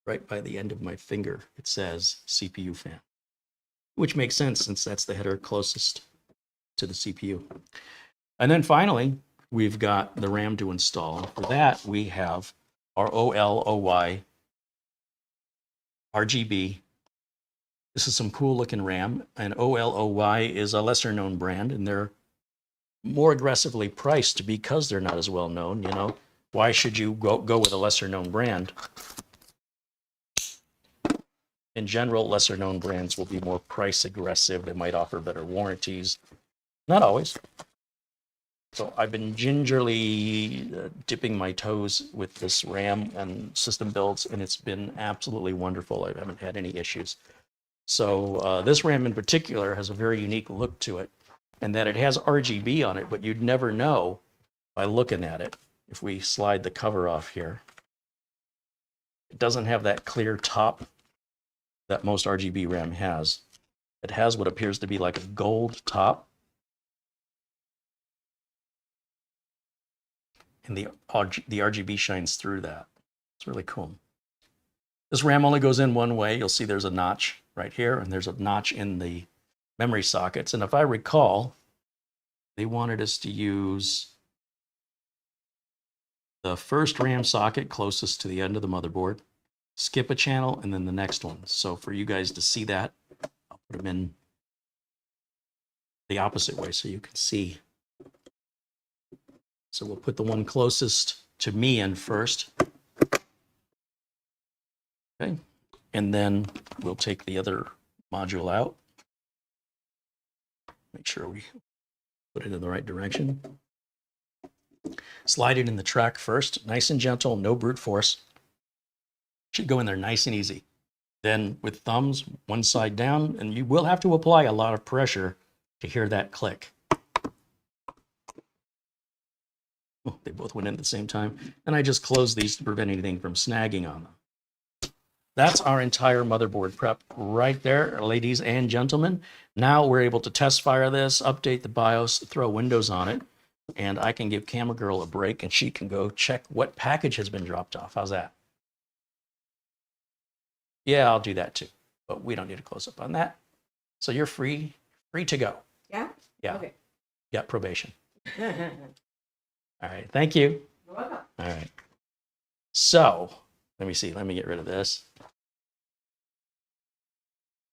right by the end of my finger, it says CPU fan, which makes sense since that's the header closest to the CPU. And then finally, we've got the RAM to install. For that, we have our OLOy RGB. This is some cool looking RAM, and OLOy is a lesser known brand, and they're more aggressively priced because they're not as well known. Why should you go with a lesser known brand? In general, lesser known brands will be more price aggressive. They might offer better warranties. Not always. So I've been gingerly dipping my toes with this RAM and system builds, and it's been absolutely wonderful. I haven't had any issues. So this RAM in particular has a very unique look to it, and that it has RGB on it, but you'd never know by looking at it. If we slide the cover off here, it doesn't have that clear top that most RGB RAM has. It has what appears to be like a gold top, and the RGB shines through that. It's really cool. This RAM only goes in one way. You'll see there's a notch right here, and there's a notch in the memory sockets. And if I recall, they wanted us to use the first RAM socket closest to the end of the motherboard, skip a channel, and then the next one. So for you guys to see that, I'll put them in the opposite way so you can see. So we'll put the one closest to me in first. Okay, and then we'll take the other module out. Make sure we put it in the right direction. Slide it in the track first, nice and gentle, no brute force. Should go in there nice and easy. Then with thumbs, one side down, and you will have to apply a lot of pressure to hear that click. Oh, they both went in at the same time. And I just closed these to prevent anything from snagging on them. That's our entire motherboard prep right there, ladies and gentlemen. Now we're able to test fire this, update the BIOS, throw Windows on it, and I can give Camera Girl a break and she can go check what package has been dropped off. How's that? Yeah, I'll do that too, but we don't need to close up on that. So you're free to go. Yeah? Yeah. Okay. Yeah, probation. You're All right, thank you. welcome. All right. So let me see. Let me get rid of this.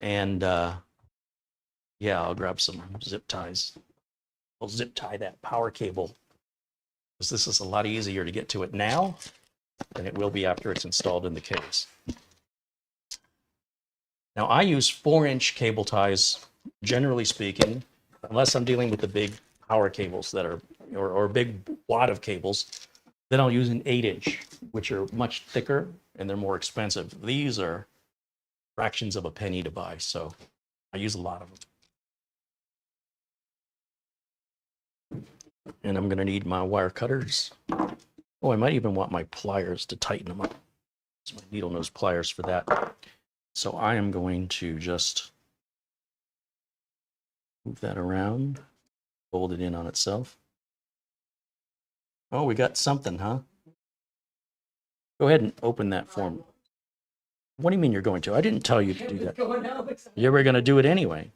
And yeah, I'll grab some zip ties. We'll zip tie that power cable because this is a lot easier to get to it now than it will be after it's installed in the case. Now I use 4-inch cable ties, generally speaking, unless I'm dealing with the big power cables that are, or a big wad of cables. Then I'll use an 8-inch, which are much thicker and they're more expensive. These are fractions of a penny to buy, so I use a lot of them. And I'm going to need my wire cutters. Oh, I might even want my pliers to tighten them up. It's my needle nose pliers for that. So I am going to just move that around, fold it in on itself. Oh, we got something, huh? Go ahead and open that form. What do you mean you're going to? I didn't tell you to do that. You were going to do it anyway.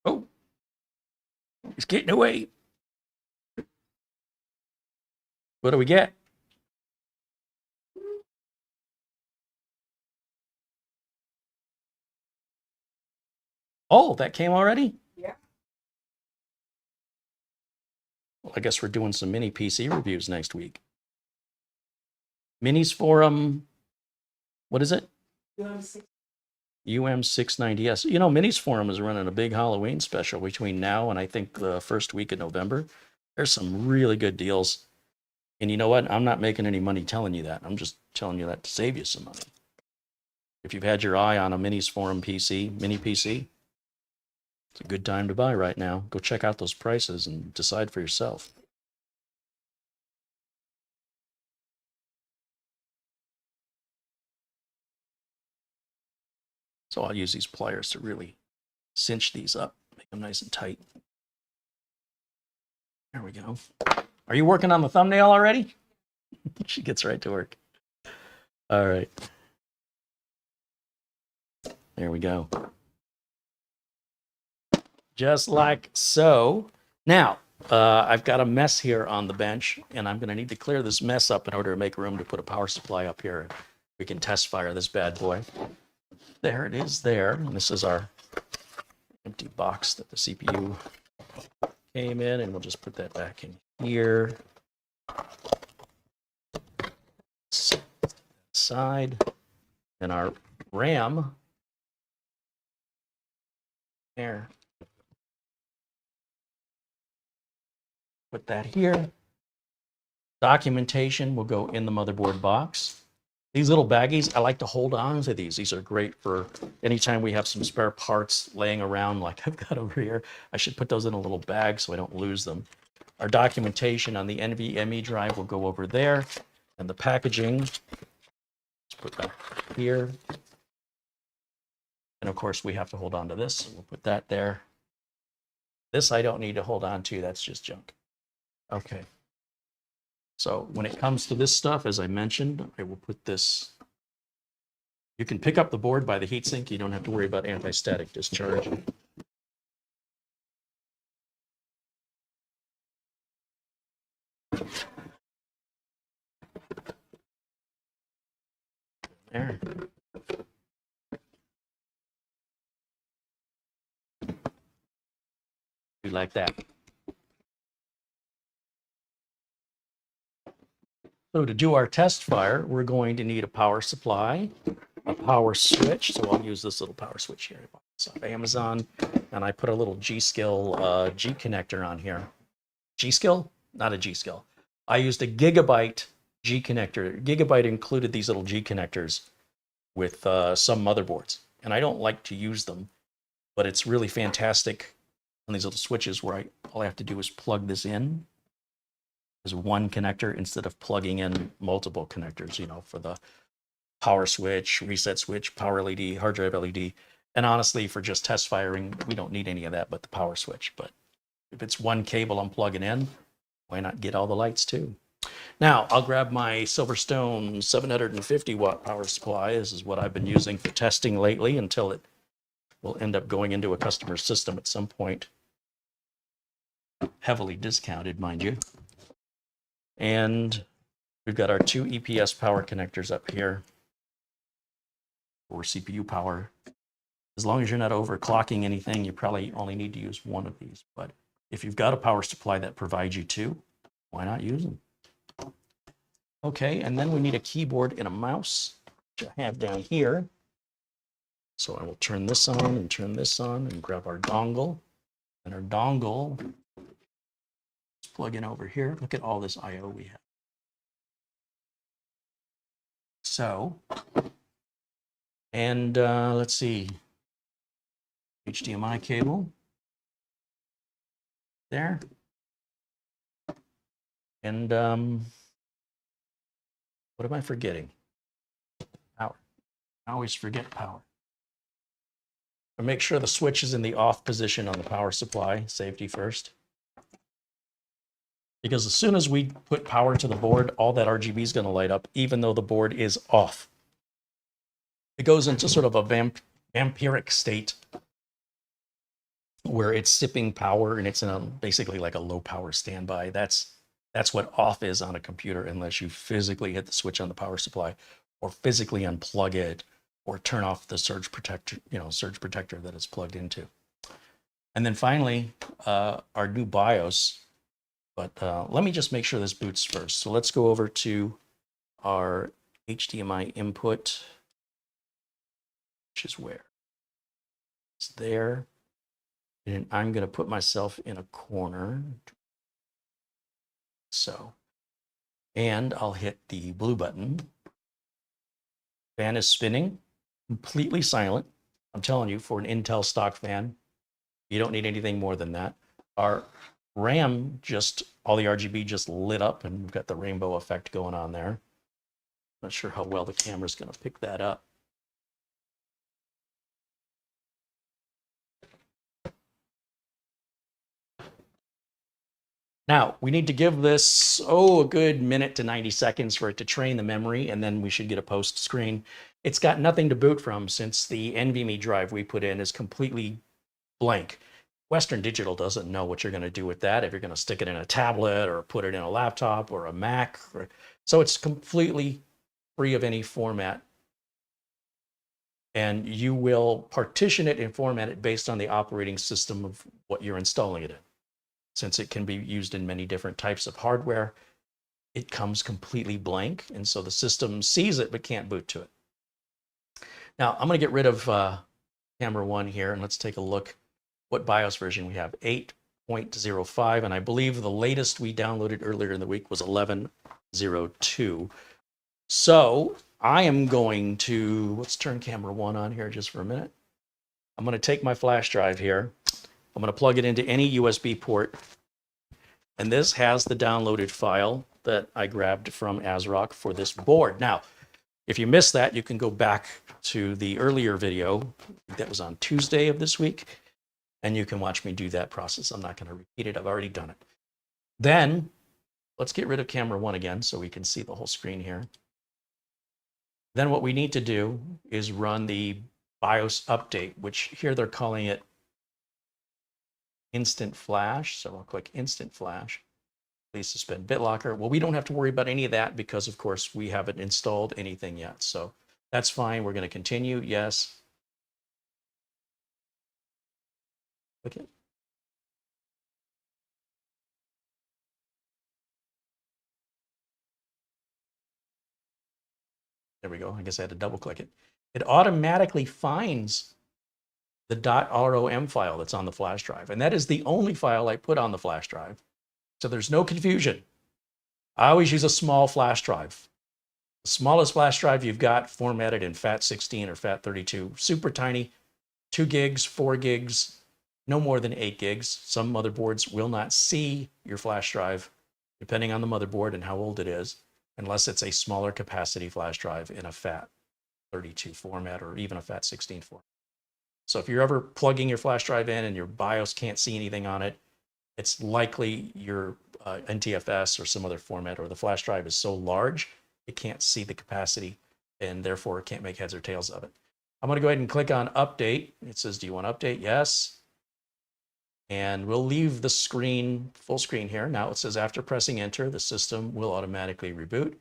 Oh, he's getting away. What do we get? Oh, that came already? Yeah. Well, I guess we're doing some mini PC reviews next week. Minis Forum, what is it? UM690S. You know, Minis Forum is running a big Halloween special between now and I think the first week of November. There's some really good deals. And you know what? I'm not making any money telling you that. I'm just telling you that to save you some money. If you've had your eye on a Minis Forum PC, mini PC, it's a good time to buy right now. Go check out those prices and decide for yourself. So I'll use these pliers to really cinch these up, make them nice and tight. There we go. Are you working on the thumbnail already? She gets right to work. All right. There we go. Just like so. Now, I've got a mess here on the bench, and I'm going to need to clear this mess up in order to make room to put a power supply up here. We can test fire this bad boy. There it is there. And this is our empty box that the CPU came in, and we'll just put that back in here. Side. And our RAM there. Put that here. Documentation will go in the motherboard box. These little baggies, I like to hold on to these. These are great for anytime we have some spare parts laying around like I've got over here. I should put those in a little bag so I don't lose them. Our documentation on the NVMe drive will go over there. And the packaging, let's put that here. And of course, we have to hold on to this. So we'll put that there. This I don't need to hold on to. That's just junk. Okay. So when it comes to this stuff, as I mentioned, I will put this. You can pick up the board by the heatsink. You don't have to worry about anti-static discharge. There. Do like that. So to do our test fire, we're going to need a power supply, a power switch. So I'll use this little power switch here. I bought this off Amazon, and I put a little G-Skill G connector on here. G-Skill? Not a G-Skill. I used a Gigabyte G connector. Gigabyte included these little G connectors with some motherboards, and I don't like to use them, but it's really fantastic on these little switches where all I have to do is plug this in as one connector instead of plugging in multiple connectors, you know, for the power switch, reset switch, power LED, hard drive LED. And honestly, for just test firing, we don't need any of that but the power switch. But if it's one cable I'm plugging in, why not get all the lights too? Now, I'll grab my Silverstone 750 watt power supply. This is what I've been using for testing lately until it will end up going into a customer system at some point. Heavily discounted, mind you. And we've got our 2 EPS power connectors up here for CPU power. As long as you're not overclocking anything, you probably only need to use one of these. But if you've got a power supply that provides you 2, why not use them? Okay, and then we need a keyboard and a mouse, which I have down here. So I will turn this on and turn this on and grab our dongle. And our dongle, let's plug in over here. Look at all this I/O we have. So, and let's see, HDMI cable there. And what am I forgetting? Power. I always forget power. And make sure the switch is in the off position on the power supply, safety first. Because as soon as we put power to the board, all that RGB is going to light up, even though the board is off. It goes into sort of a vampiric state where it's sipping power and it's in a basically like a low power standby. That's what off is on a computer, unless you physically hit the switch on the power supply or physically unplug it or turn off the surge protector, surge protector that it's plugged into. And then finally, our new BIOS. But let me just make sure this boots first. So let's go over to our HDMI input, which is where? It's there. And I'm going to put myself in a corner. So, and I'll hit the blue button. Fan is spinning, completely silent. I'm telling you, for an Intel stock fan, you don't need anything more than that. Our RAM, just all the RGB just lit up, and we've got the rainbow effect going on there. Not sure how well the camera's going to pick that up. Now, we need to give this, a good minute to 90 seconds for it to train the memory, and then we should get a post screen. It's got nothing to boot from since the NVMe drive we put in is completely blank. Western Digital doesn't know what you're going to do with that, if you're going to stick it in a tablet or put it in a laptop or a Mac. So it's completely free of any format. And you will partition it and format it based on the operating system of what you're installing it in. Since it can be used in many different types of hardware, it comes completely blank. And so the system sees it but can't boot to it. Now, I'm going to get rid of camera 1 here, and let's take a look what BIOS version we have, 8.05, and I believe the latest we downloaded earlier in the week was 11.02. So I am going to, let's turn camera 1 on here just for a minute. I'm going to take my flash drive here. I'm going to plug it into any USB port, and this has the downloaded file that I grabbed from ASRock for this board. Now, if you missed that, you can go back to the earlier video that was on Tuesday of this week, and you can watch me do that process. I'm not going to repeat it. I've already done it. Then let's get rid of camera 1 again so we can see the whole screen here. Then what we need to do is run the BIOS update, which here they're calling it Instant Flash. So I'll click Instant Flash. Please suspend BitLocker. Well, we don't have to worry about any of that because, of course, we haven't installed anything yet. So that's fine. We're going to continue. Yes. Okay. There we go. I guess I had to double click it. It automatically finds the .rom file that's on the flash drive. And that is the only file I put on the flash drive. So there's no confusion. I always use a small flash drive. The smallest flash drive you've got formatted in FAT16 or FAT32, super tiny, 2 gigs, 4 gigs, no more than 8 gigs. Some motherboards will not see your flash drive, depending on the motherboard and how old it is, unless it's a smaller capacity flash drive in a FAT32 format or even a FAT16 format. So if you're ever plugging your flash drive in and your BIOS can't see anything on it, it's likely your NTFS or some other format, or the flash drive is so large, it can't see the capacity and therefore it can't make heads or tails of it. I'm going to go ahead and click on update. It says, do you want to update? Yes. And we'll leave the screen, full screen here. Now it says after pressing enter, the system will automatically reboot.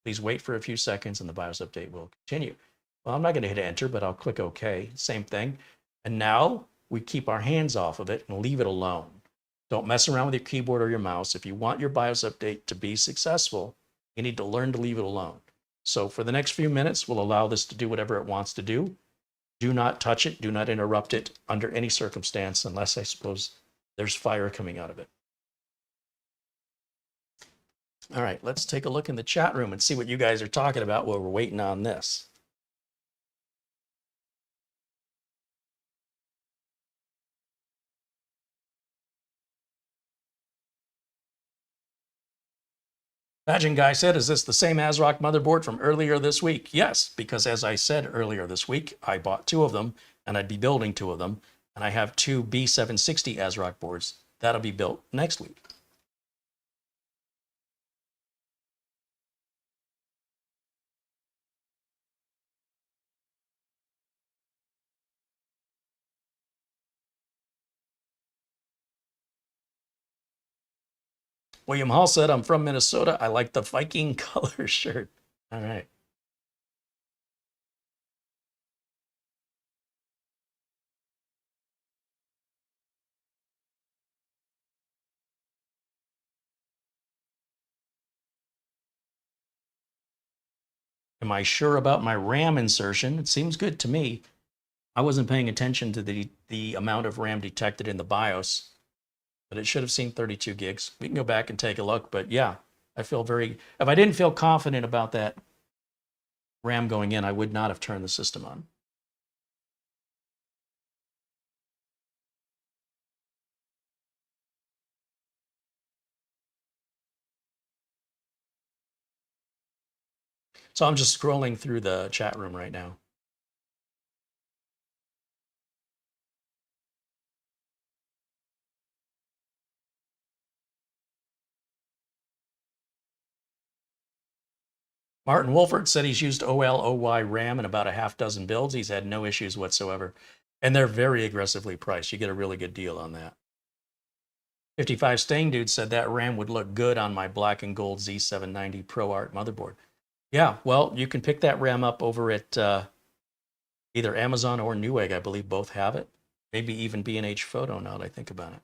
Please wait for a few seconds and the BIOS update will continue. Well, I'm not going to hit enter, but I'll click OK. Same thing. And now we keep our hands off of it and leave it alone. Don't mess around with your keyboard or your mouse. If you want your BIOS update to be successful, you need to learn to leave it alone. So for the next few minutes, we'll allow this to do whatever it wants to do. Do not touch it. Do not interrupt it under any circumstance, unless I suppose there's fire coming out of it. All right, let's take a look in the chat room and see what you guys are talking about while we're waiting on this. Imagine Guy said, is this the same ASRock motherboard from earlier this week? Yes, because as I said earlier this week, I bought 2 of them and I'd be building 2 of them. And I have 2 B760 ASRock boards. That'll be built next week. William Hall said, I'm from Minnesota. I like the Viking color shirt. All right. Am I sure about my RAM insertion? It seems good to me. I wasn't paying attention to the amount of RAM detected in the BIOS, but it should have seen 32 gigs. We can go back and take a look, but yeah, I feel if I didn't feel confident about that RAM going in, I would not have turned the system on. So I'm just scrolling through the chat room right now. Martin Wolford said he's used OLOy RAM in about a half dozen builds. He's had no issues whatsoever. And they're very aggressively priced. You get a really good deal on that. 55 Staying Dude said that RAM would look good on my black and gold Z790 ProArt motherboard. Yeah, well, you can pick that RAM up over at either Amazon or Newegg. I believe both have it. Maybe even B&H Photo now that I think about it.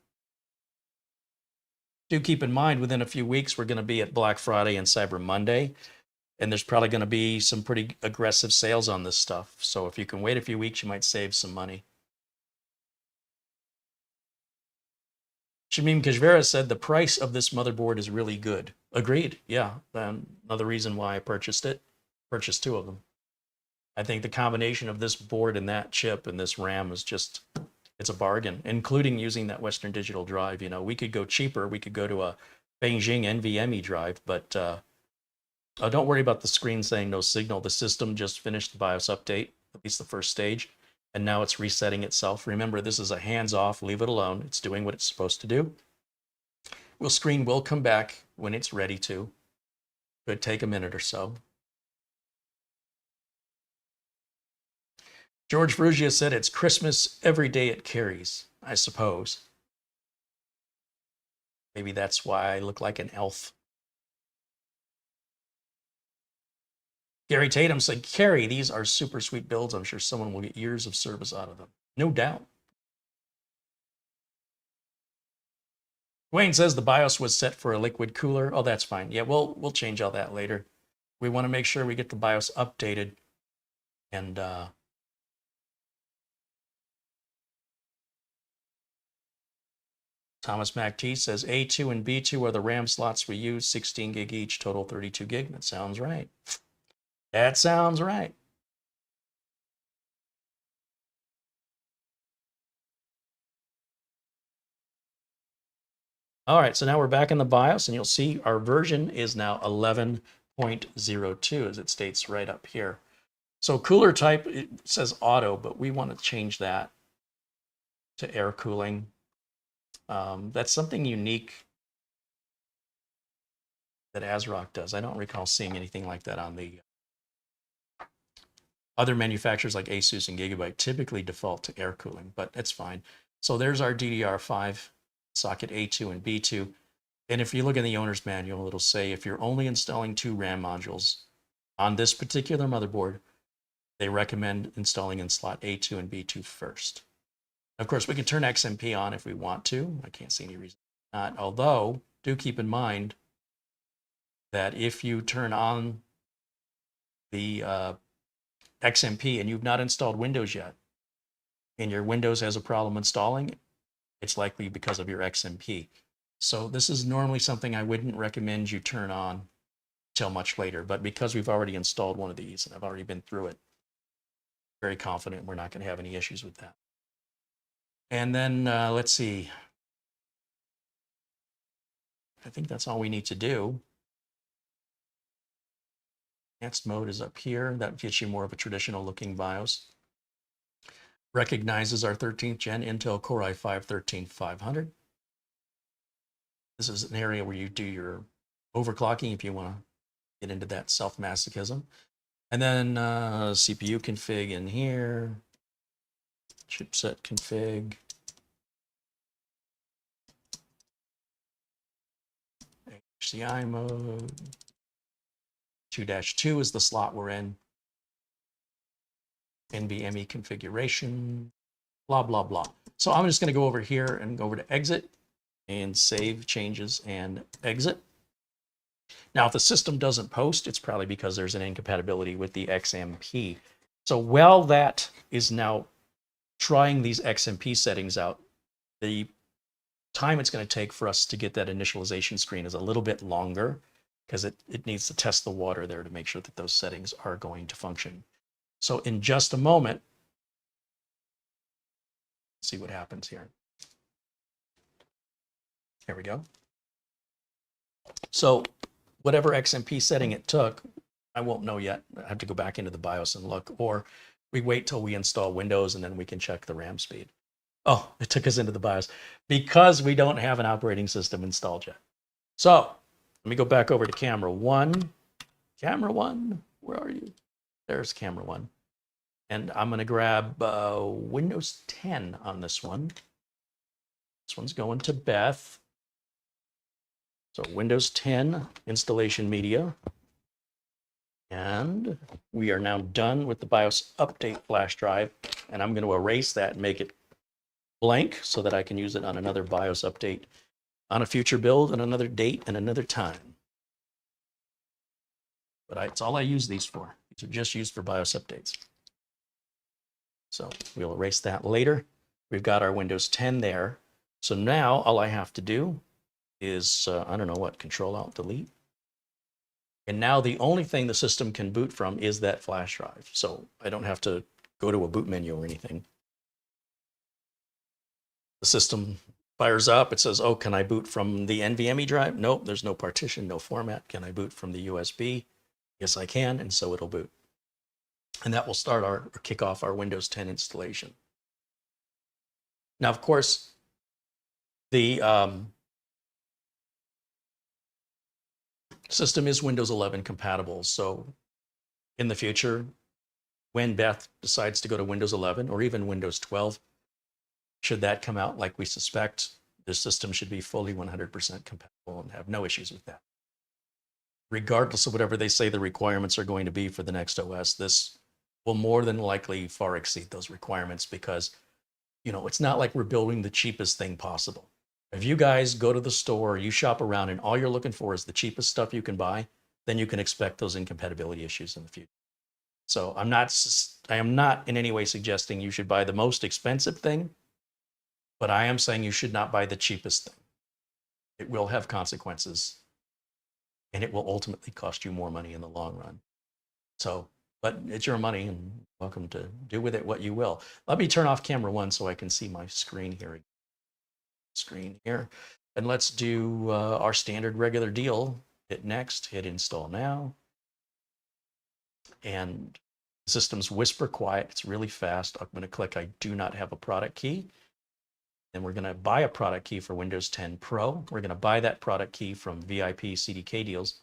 Do keep in mind, within a few weeks, we're going to be at Black Friday and Cyber Monday. And there's probably going to be some pretty aggressive sales on this stuff. So if you can wait a few weeks, you might save some money. Shamim Kajvera said the price of this motherboard is really good. Agreed. Yeah. Another reason why I purchased it. Purchased 2 of them. I think the combination of this board and that chip and this RAM is just, it's a bargain, including using that Western Digital drive. You know, we could go cheaper. We could go to a Beijing NVMe drive, but don't worry about the screen saying no signal. The system just finished the BIOS update, at least the first stage, and now it's resetting itself. Remember, this is a hands-off, leave it alone. It's doing what it's supposed to do. Screen will come back when it's ready to. Could take a minute or so. George Frugia said it's Christmas every day at Carey's, I suppose. Maybe that's why I look like an elf. Gary Tatum said, Carey, these are super sweet builds. I'm sure someone will get years of service out of them. No doubt. Wayne says the BIOS was set for a liquid cooler. Oh, that's fine. Yeah, we'll change all that later. We want to make sure we get the BIOS updated. And Thomas MacT says A2 and B2 are the RAM slots we use, 16 gig each, total 32 gig. That sounds right. That sounds right. All right, so now we're back in the BIOS, and you'll see our version is now 11.02, as it states right up here. So cooler type, it says auto, but we want to change that to air cooling. That's something unique that ASRock does. I don't recall seeing anything like that on the Other manufacturers like Asus and Gigabyte typically default to air cooling, but it's fine. So there's our DDR5 socket A2 and B2. And if you look in the owner's manual, it'll say if you're only installing 2 RAM modules on this particular motherboard, they recommend installing in slot A2 and B2 first. Of course, we can turn XMP on if we want to. I can't see any reason not. Although, do keep in mind that if you turn on the XMP and you've not installed Windows yet, and your Windows has a problem installing, it's likely because of your XMP. So this is normally something I wouldn't recommend you turn on till much later. But because we've already installed one of these and I've already been through it, very confident we're not going to have any issues with that. And then let's see. I think that's all we need to do. Advanced mode is up here. That gets you more of a traditional looking BIOS. Recognizes our 13th gen Intel Core i5-13500. This is an area where you do your overclocking if you want to get into that self-masochism. And then CPU config in here. Chipset config. HCI mode. 2-2 is the slot we're in. NVMe configuration. Blah, blah, blah. So I'm just going to go over here and go over to exit and save changes and exit. Now, if the system doesn't post, it's probably because there's an incompatibility with the XMP. So while that is now trying these XMP settings out, the time it's going to take for us to get that initialization screen is a little bit longer because it needs to test the water there to make sure that those settings are going to function. So in just a moment, let's see what happens here. Here we go. So whatever XMP setting it took, I won't know yet. I have to go back into the BIOS and look, or we wait till we install Windows and then we can check the RAM speed. Oh, it took us into the BIOS because we don't have an operating system installed yet. So let me go back over to camera one. Camera one, where are you? There's camera one. And I'm going to grab Windows 10 on this one. This one's going to Beth. So Windows 10 installation media. And we are now done with the BIOS update flash drive. And I'm going to erase that and make it blank so that I can use it on another BIOS update on a future build and another date and another time. But it's all I use these for. These are just used for BIOS updates. So we'll erase that later. We've got our Windows 10 there. So now all I have to do is, I don't know what, Control-Alt-Delete. And now the only thing the system can boot from is that flash drive. So I don't have to go to a boot menu or anything. The system fires up. It says, oh, can I boot from the NVMe drive? Nope, there's no partition, no format. Can I boot from the USB? Yes, I can, and so it'll boot. And that will start or kick off our Windows 10 installation. Now, of course, the system is Windows 11 compatible. So in the future, when Beth decides to go to Windows 11 or even Windows 12, should that come out like we suspect, the system should be fully 100% compatible and have no issues with that. Regardless of whatever they say the requirements are going to be for the next OS, this will more than likely far exceed those requirements because, you know, it's not like we're building the cheapest thing possible. If you guys go to the store, you shop around and all you're looking for is the cheapest stuff you can buy, then you can expect those incompatibility issues in the future. So I am not in any way suggesting you should buy the most expensive thing, but I am saying you should not buy the cheapest thing. It will have consequences and it will ultimately cost you more money in the long run. So, but it's your money and welcome to do with it what you will. Let me turn off camera one so I can see my screen here. And let's do our standard regular deal. Hit next, hit install now. And the system's whisper quiet. It's really fast. I'm going to click I do not have a product key. And we're going to buy a product key for Windows 10 Pro. We're going to buy that product key from VIP CDK deals.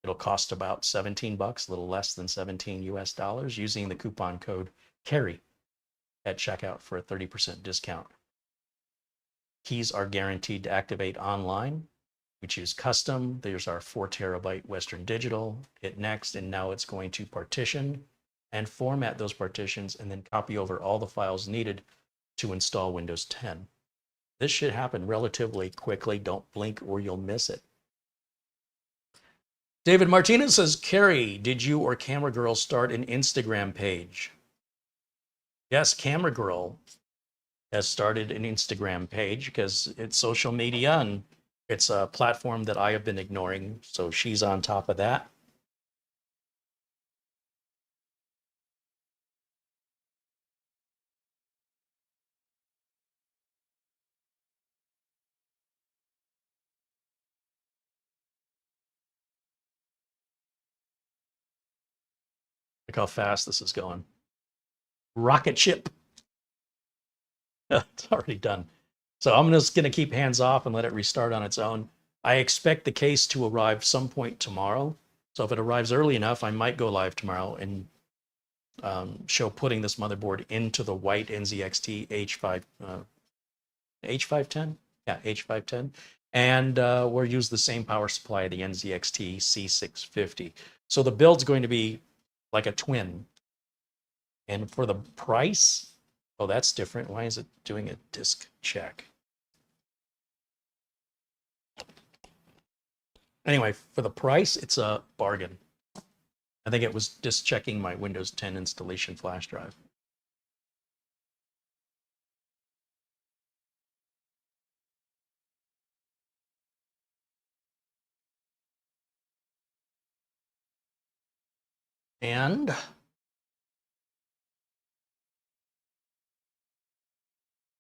It'll cost about 17 bucks, a little less than 17 US dollars, using the coupon code CAREY at checkout for a 30% discount. Keys are guaranteed to activate online. We choose custom. There's our 4 terabyte Western Digital. Hit next, and now it's going to partition and format those partitions and then copy over all the files needed to install Windows 10. This should happen relatively quickly. Don't blink or you'll miss it. David Martinez says, Carey, did you or Camera Girl start an Instagram page? Yes, Camera Girl has started an Instagram page because it's social media and it's a platform that I have been ignoring. So she's on top of that. Look how fast this is going. Rocket ship. It's already done. So I'm just going to keep hands off and let it restart on its own. I expect the case to arrive some point tomorrow. So if it arrives early enough, I might go live tomorrow and show putting this motherboard into the white NZXT H510. Yeah, H510. And we'll use the same power supply, the NZXT C650. So the build's going to be like a twin. And for the price, oh, that's different. Why is it doing a disk check? Anyway, for the price, it's a bargain. I think it was disk checking my Windows 10 installation flash drive. And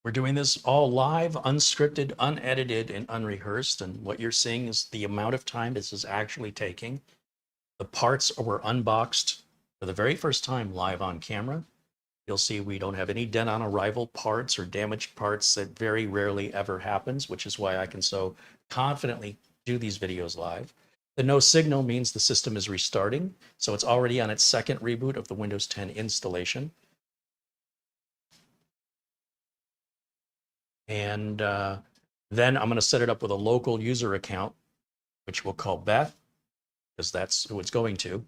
we're doing this all live, unscripted, unedited, and unrehearsed. And what you're seeing is the amount of time this is actually taking. The parts were unboxed for the very first time live on camera. You'll see we don't have any dead on arrival parts or damaged parts. That very rarely ever happens, which is why I can so confidently do these videos live. The no signal means the system is restarting. So it's already on its second reboot of the Windows 10 installation. And then I'm going to set it up with a local user account, which we'll call Beth, because that's who it's going to.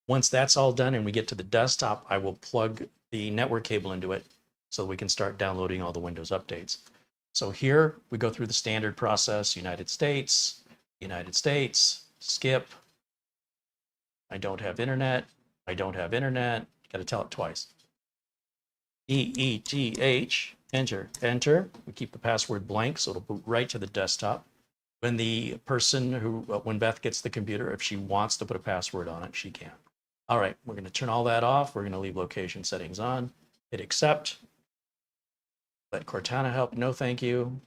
Once that's all done and we get to the desktop, I will plug the network cable into it so that we can start downloading all the Windows updates. So here we go through the standard process: United States, skip. I don't have internet. I don't have internet. Got to tell it twice. EETH. Enter, enter. We keep the password blank, so it'll boot right to the desktop. When the person when Beth gets the computer, if she wants to put a password on it, she can. All right, we're going to turn all that off. We're going to leave location settings on. Hit accept. Let Cortana help. No, thank you.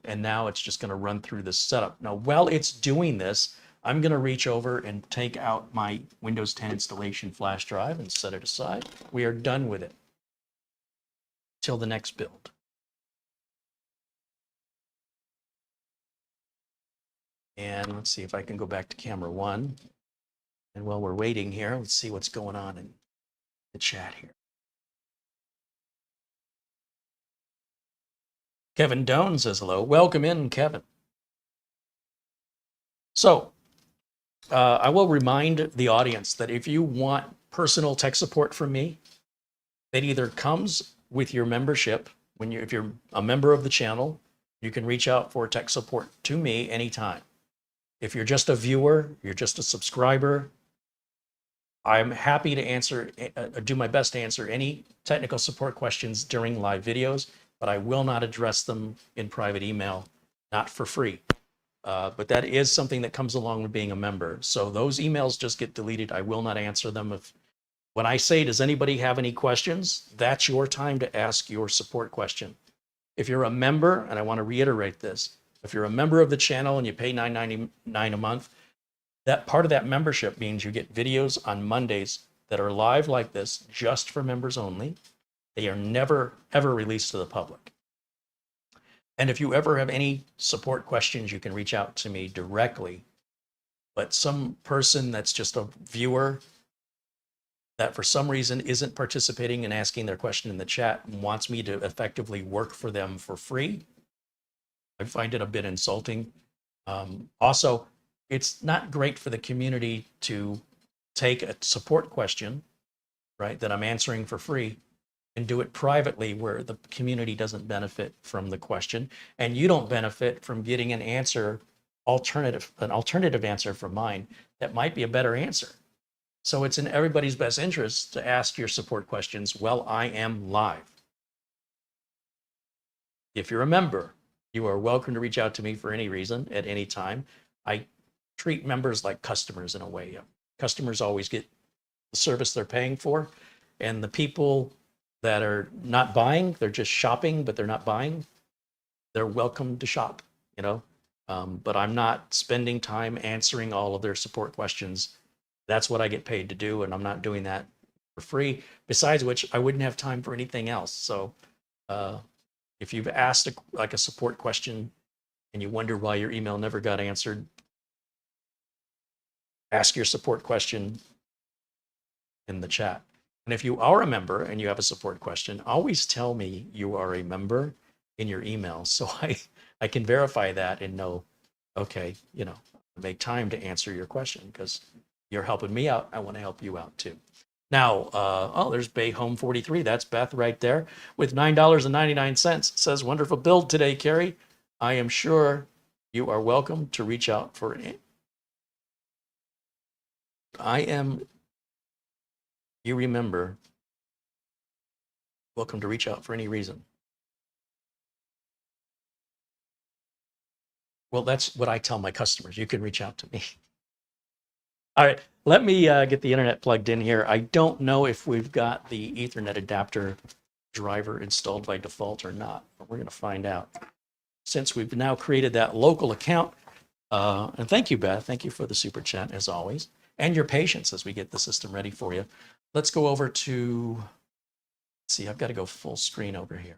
And now it's just going to run through the setup. Now, while it's doing this, I'm going to reach over and take out my Windows 10 installation flash drive and set it aside. We are done with it till the next build. And let's see if I can go back to camera 1. And while we're waiting here, let's see what's going on in the chat here. Kevin Doan says hello. Welcome in, Kevin. So I will remind the audience that if you want personal tech support from me, it either comes with your membership. If you're a member of the channel, you can reach out for tech support to me anytime. If you're just a viewer, you're just a subscriber, I'm happy to do my best to answer any technical support questions during live videos, but I will not address them in private email, not for free. But that is something that comes along with being a member. So those emails just get deleted. I will not answer them. When I say, does anybody have any questions? That's your time to ask your support question. If you're a member, and I want to reiterate this, if you're a member of the channel and you pay $9.99 a month, that part of that membership means you get videos on Mondays that are live like this, just for members only. They are never, ever released to the public. And if you ever have any support questions, you can reach out to me directly but some person that's just a viewer that for some reason isn't participating and asking their question in the chat and wants me to effectively work for them for free, I find it a bit insulting. Also, it's not great for the community to take a support question, right, that I'm answering for free and do it privately where the community doesn't benefit from the question and you don't benefit from getting an answer, an alternative answer from mine that might be a better answer. So it's in everybody's best interest to ask your support questions while I am live. If you're a member, you are welcome to reach out to me for any reason at any time. I treat members like customers in a way. Customers always get the service they're paying for, and the people that are not buying, they're just shopping, but they're not buying, they're welcome to shop, you know. But I'm not spending time answering all of their support questions. That's what I get paid to do, and I'm not doing that for free. Besides which, I wouldn't have time for anything else. So if you've asked a support question and you wonder why your email never got answered, ask your support question in the chat. And if you are a member and you have a support question, always tell me you are a member in your email so I can verify that and know, okay, you know, make time to answer your question because you're helping me out. I want to help you out too. Now, oh, there's Bay Home 43. That's Beth right there with $9.99. Says, wonderful build today, Carey. I am sure you are welcome to reach out for it. You remember, welcome to reach out for any reason. Well, that's what I tell my customers. You can reach out to me. All right, let me get the internet plugged in here. I don't know if we've got the Ethernet adapter driver installed by default or not, but we're going to find out. Since we've now created that local account, and thank you, Beth. Thank you for the super chat, as always, and your patience as we get the system ready for you. Let's go over to, let's see, I've got to go full screen over here.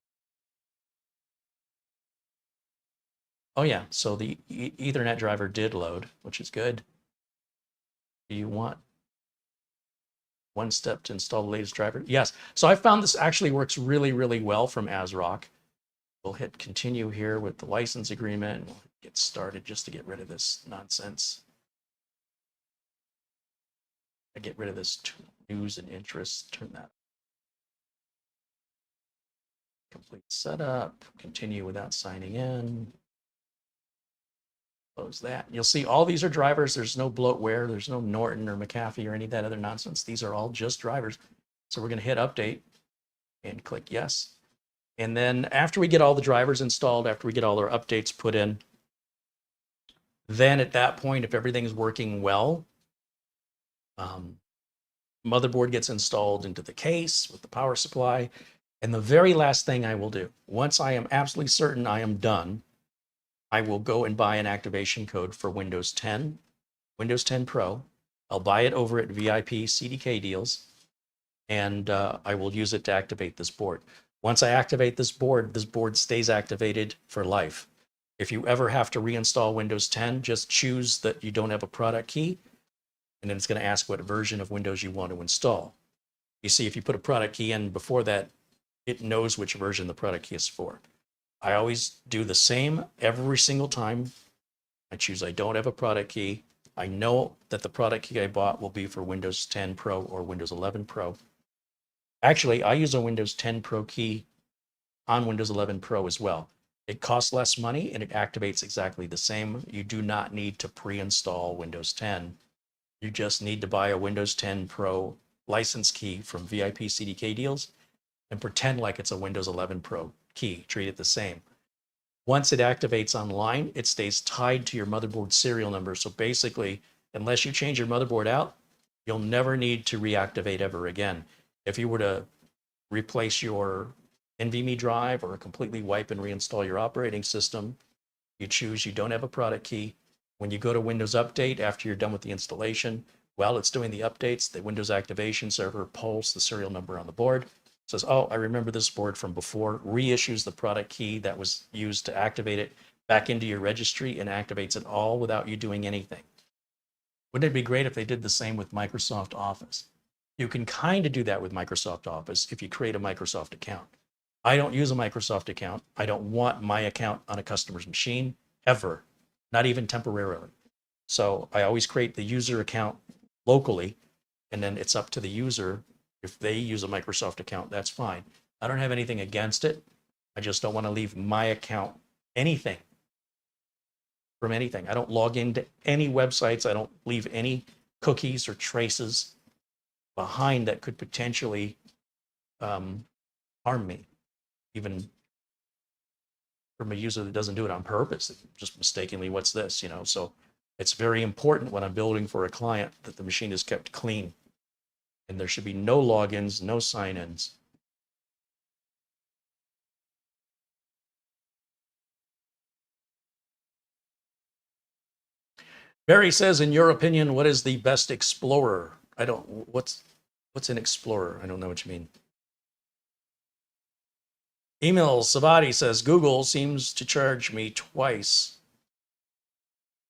Oh, yeah, so the Ethernet driver did load, which is good. Do you want one step to install the latest driver? Yes. So I found this actually works really, really well from ASRock. We'll hit continue here with the license agreement and we'll get started just to get rid of this nonsense. I get rid of this news and interests, turn that. Complete setup, continue without signing in. Close that. You'll see all these are drivers. There's no bloatware. There's no Norton or McAfee or any of that other nonsense. These are all just drivers. So we're going to hit update and click yes. And then after we get all the drivers installed, after we get all our updates put in, then at that point, if everything's working well, motherboard gets installed into the case with the power supply. And the very last thing I will do, once I am absolutely certain I am done, I will go and buy an activation code for Windows 10, Windows 10 Pro. I'll buy it over at VIP CDK deals, and I will use it to activate this board. Once I activate this board stays activated for life. If you ever have to reinstall Windows 10, just choose that you don't have a product key, and then it's going to ask what version of Windows you want to install. You see, if you put a product key in before that, it knows which version the product key is for. I always do the same every single time. I choose I don't have a product key. I know that the product key I bought will be for Windows 10 Pro or Windows 11 Pro. Actually, I use a Windows 10 Pro key on Windows 11 Pro as well. It costs less money and it activates exactly the same. You do not need to pre-install Windows 10. You just need to buy a Windows 10 Pro license key from VIP CDK deals and pretend like it's a Windows 11 Pro key. Treat it the same. Once it activates online, it stays tied to your motherboard serial number. So basically, unless you change your motherboard out, you'll never need to reactivate ever again. If you were to replace your NVMe drive or completely wipe and reinstall your operating system, you choose you don't have a product key. When you go to Windows Update after you're done with the installation, while it's doing the updates, the Windows activation server pulls the serial number on the board, says, oh, I remember this board from before, reissues the product key that was used to activate it back into your registry and activates it all without you doing anything. Wouldn't it be great if they did the same with Microsoft Office? You can kind of do that with Microsoft Office if you create a Microsoft account. I don't use a Microsoft account. I don't want my account on a customer's machine ever, not even temporarily. So I always create the user account locally, and then it's up to the user. If they use a Microsoft account, that's fine. I don't have anything against it. I just don't want to leave my account anything from anything. I don't log into any websites. I don't leave any cookies or traces behind that could potentially harm me, even from a user that doesn't do it on purpose, just mistakenly, what's this, So it's very important when I'm building for a client that the machine is kept clean, and there should be no logins, no sign-ins. Barry says, in your opinion, what is the best Explorer? What's an Explorer? I don't know what you mean. Email Savati says, Google seems to charge me twice,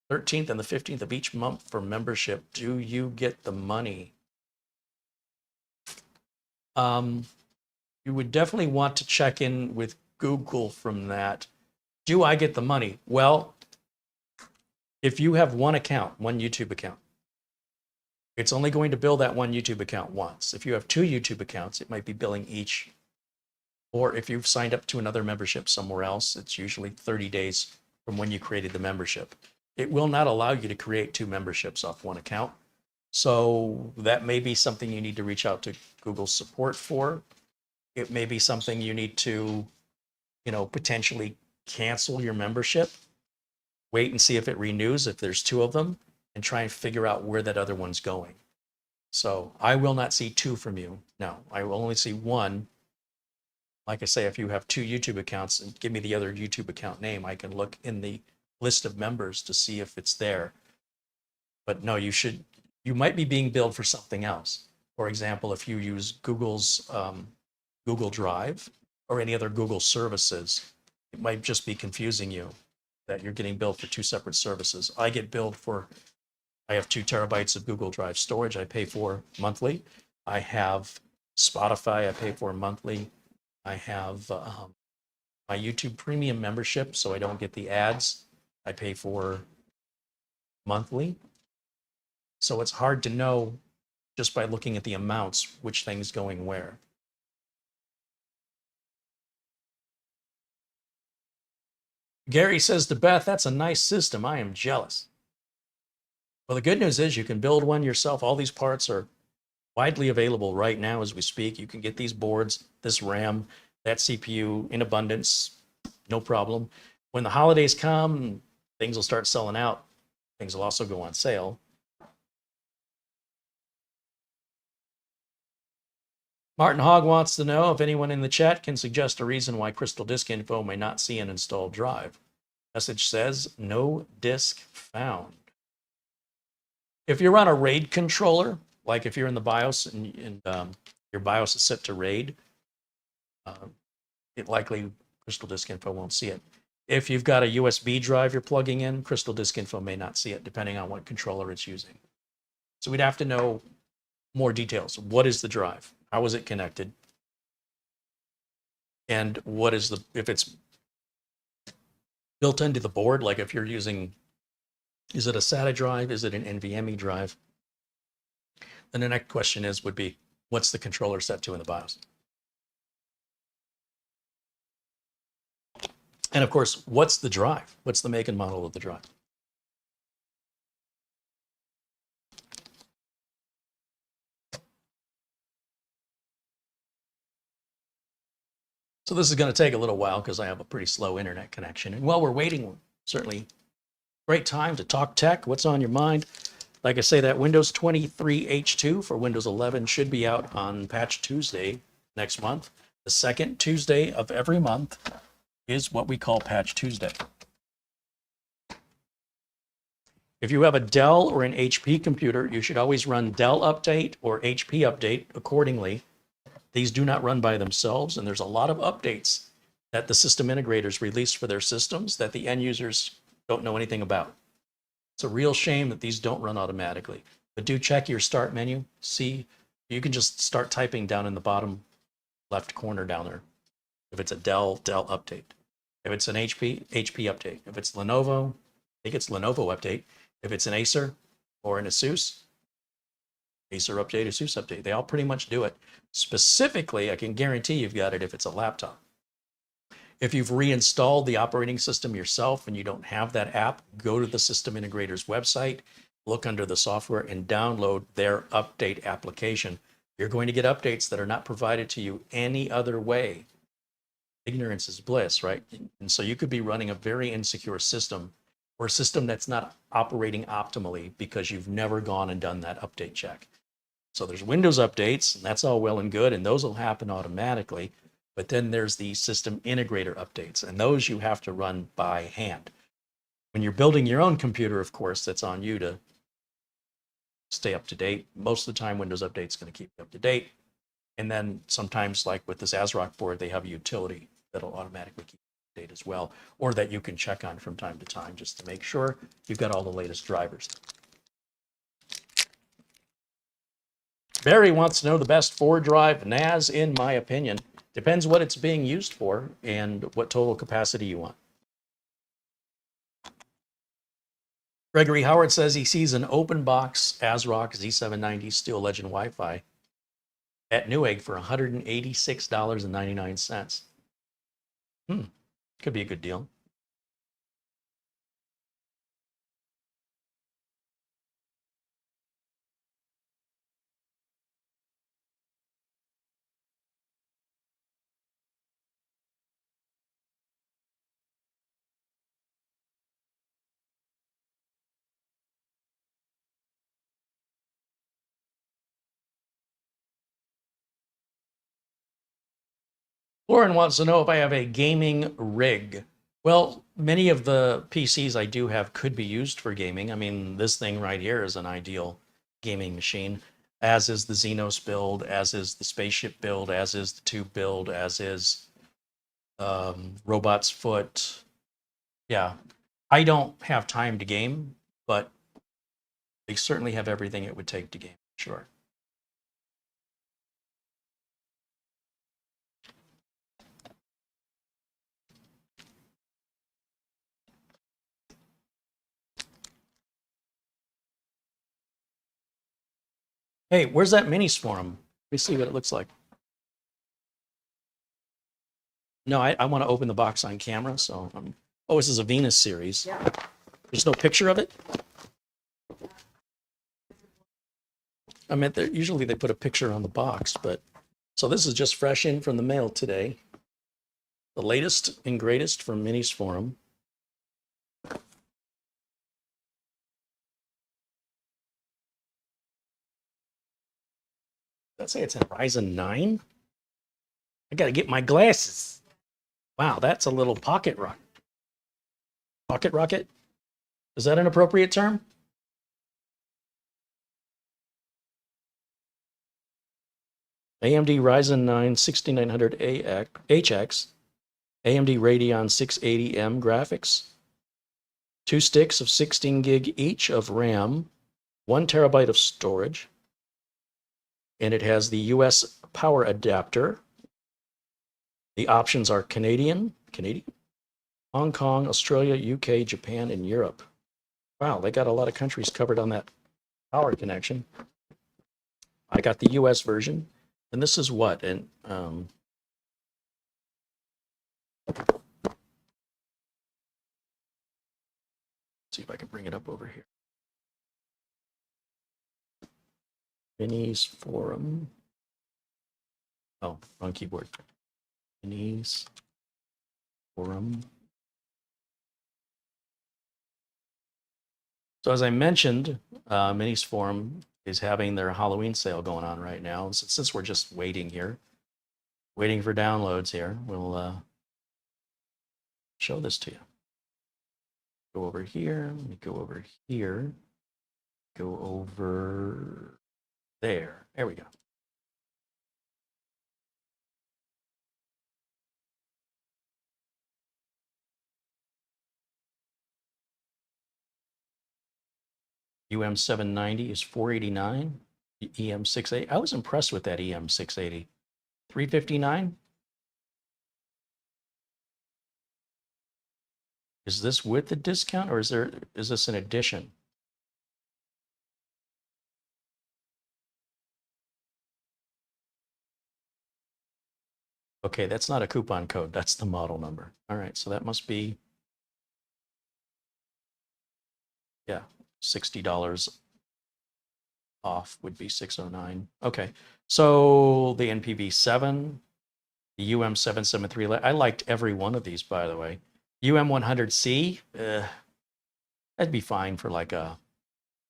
13th and the 15th of each month for membership. Do you get the money? You would definitely want to check in with Google from that. Do I get the money? Well, if you have one account, one YouTube account, it's only going to bill that one YouTube account once. If you have two YouTube accounts, it might be billing each. Or if you've signed up to another membership somewhere else, it's usually 30 days from when you created the membership. It will not allow you to create two memberships off one account. So that may be something you need to reach out to Google support for. It may be something you need to, potentially cancel your membership. Wait and see if it renews, if there's two of them, and try and figure out where that other one's going. So I will not see two from you. No, I will only see one. Like I say, if you have two YouTube accounts, and give me the other YouTube account name, I can look in the list of members to see if it's there. But no, you might be being billed for something else. For example, if you use Google's Google Drive or any other Google services, it might just be confusing you that you're getting billed for two separate services. I have 2 terabytes of Google Drive storage I pay for monthly. I have Spotify I pay for monthly. I have my YouTube Premium membership, so I don't get the ads. I pay for monthly. So it's hard to know just by looking at the amounts which thing's going where. Gary says to Beth, that's a nice system. I am jealous. Well, the good news is you can build one yourself. All these parts are widely available right now as we speak. You can get these boards, this RAM, that CPU in abundance, no problem. When the holidays come, things will start selling out. Things will also go on sale. Martin Hogg wants to know if anyone in the chat can suggest a reason why Crystal Disk Info may not see an installed drive. Message says, no disk found. If you're on a RAID controller, like if you're in the BIOS and your BIOS is set to RAID, it likely Crystal Disk Info won't see it. If you've got a USB drive you're plugging in, Crystal Disk Info may not see it, depending on what controller it's using. So we'd have to know more details. What is the drive? How is it connected? And what is if it's built into the board, like if you're using, is it a SATA drive? Is it an NVMe drive? Then the next question would be, what's the controller set to in the BIOS? And of course, what's the drive? What's the make and model of the drive? So this is going to take a little while because I have a pretty slow internet connection. And while we're waiting, certainly great time to talk tech. What's on your mind? Like I say, that Windows 23 H2 for Windows 11 should be out on Patch Tuesday next month. The second Tuesday of every month is what we call Patch Tuesday. If you have a Dell or an HP computer, you should always run Dell Update or HP Update accordingly. These do not run by themselves, and there's a lot of updates that the system integrators release for their systems that the end users don't know anything about. It's a real shame that these don't run automatically. But do check your start menu. See, you can just start typing down in the bottom left corner down there. If it's a Dell update. If it's an HP update. If it's Lenovo, I think it's Lenovo update. If it's an Acer or an Asus update, Asus update. They all pretty much do it. Specifically, I can guarantee you've got it if it's a laptop. If you've reinstalled the operating system yourself and you don't have that app, go to the system integrator's website, look under the software and download their update application. You're going to get updates that are not provided to you any other way. Ignorance is bliss, right? And so you could be running a very insecure system or a system that's not operating optimally because you've never gone and done that update check. So there's Windows updates, and that's all well and good, and those will happen automatically. But then there's the system integrator updates, and those you have to run by hand. When you're building your own computer, of course, that's on you to stay up to date. Most of the time, Windows Update is going to keep you up to date. And then sometimes, like with this ASRock board, they have a utility that'll automatically keep you up to date as well, or that you can check on from time to time just to make sure you've got all the latest drivers. Barry wants to know the best 4-drive NAS, in my opinion. Depends what it's being used for and what total capacity you want. Gregory Howard says he sees an open box ASRock Z790 SteelLegend Wi-Fi at Newegg for $186.99. Could be a good deal. Lauren wants to know if I have a gaming rig. Well, many of the PCs I do have could be used for gaming. I mean, this thing right here is an ideal gaming machine, as is the Xenos build, as is the Spaceship build, as is the Tube build, as is Robot's Foot. Yeah, I don't have time to game, but they certainly have everything it would take to game, sure. Hey, where's that minis forum? Let me see what it looks like. No, I want to open the box on camera, so oh, this is a Venus series. Yeah. There's no picture of it? I meant that usually they put a picture on the box, but so this is just fresh in from the mail today. The latest and greatest from Minis Forum. Let's say it's a Ryzen 9. I got to get my glasses. Wow, that's a little pocket rocket. Pocket rocket? Is that an appropriate term? AMD Ryzen 9 6900HX, AMD Radeon 680M graphics, 2 sticks of 16 gig each of RAM, 1 terabyte of storage, and it has the US power adapter. The options are Canadian, Hong Kong, Australia, UK, Japan, and Europe. Wow, they got a lot of countries covered on that power connection. I got the US version, and this is what? And see if I can bring it up over here. Minis Forum. Oh, wrong keyboard. Minis Forum. So as I mentioned, Minis Forum is having their Halloween sale going on right now. Since we're just waiting here, waiting for downloads here, we'll show this to you. Go over here, let me go over here, go over there. There we go. UM790 is $489. The EM680, I was impressed with that EM680. $359. Is this with the discount or is this an addition? Okay, that's not a coupon code. That's the model number. All right, so that must be, yeah, $60 off would be 609. Okay, so the NPV7, the UM773, I liked every one of these, by the way. UM100C, that'd be fine for like a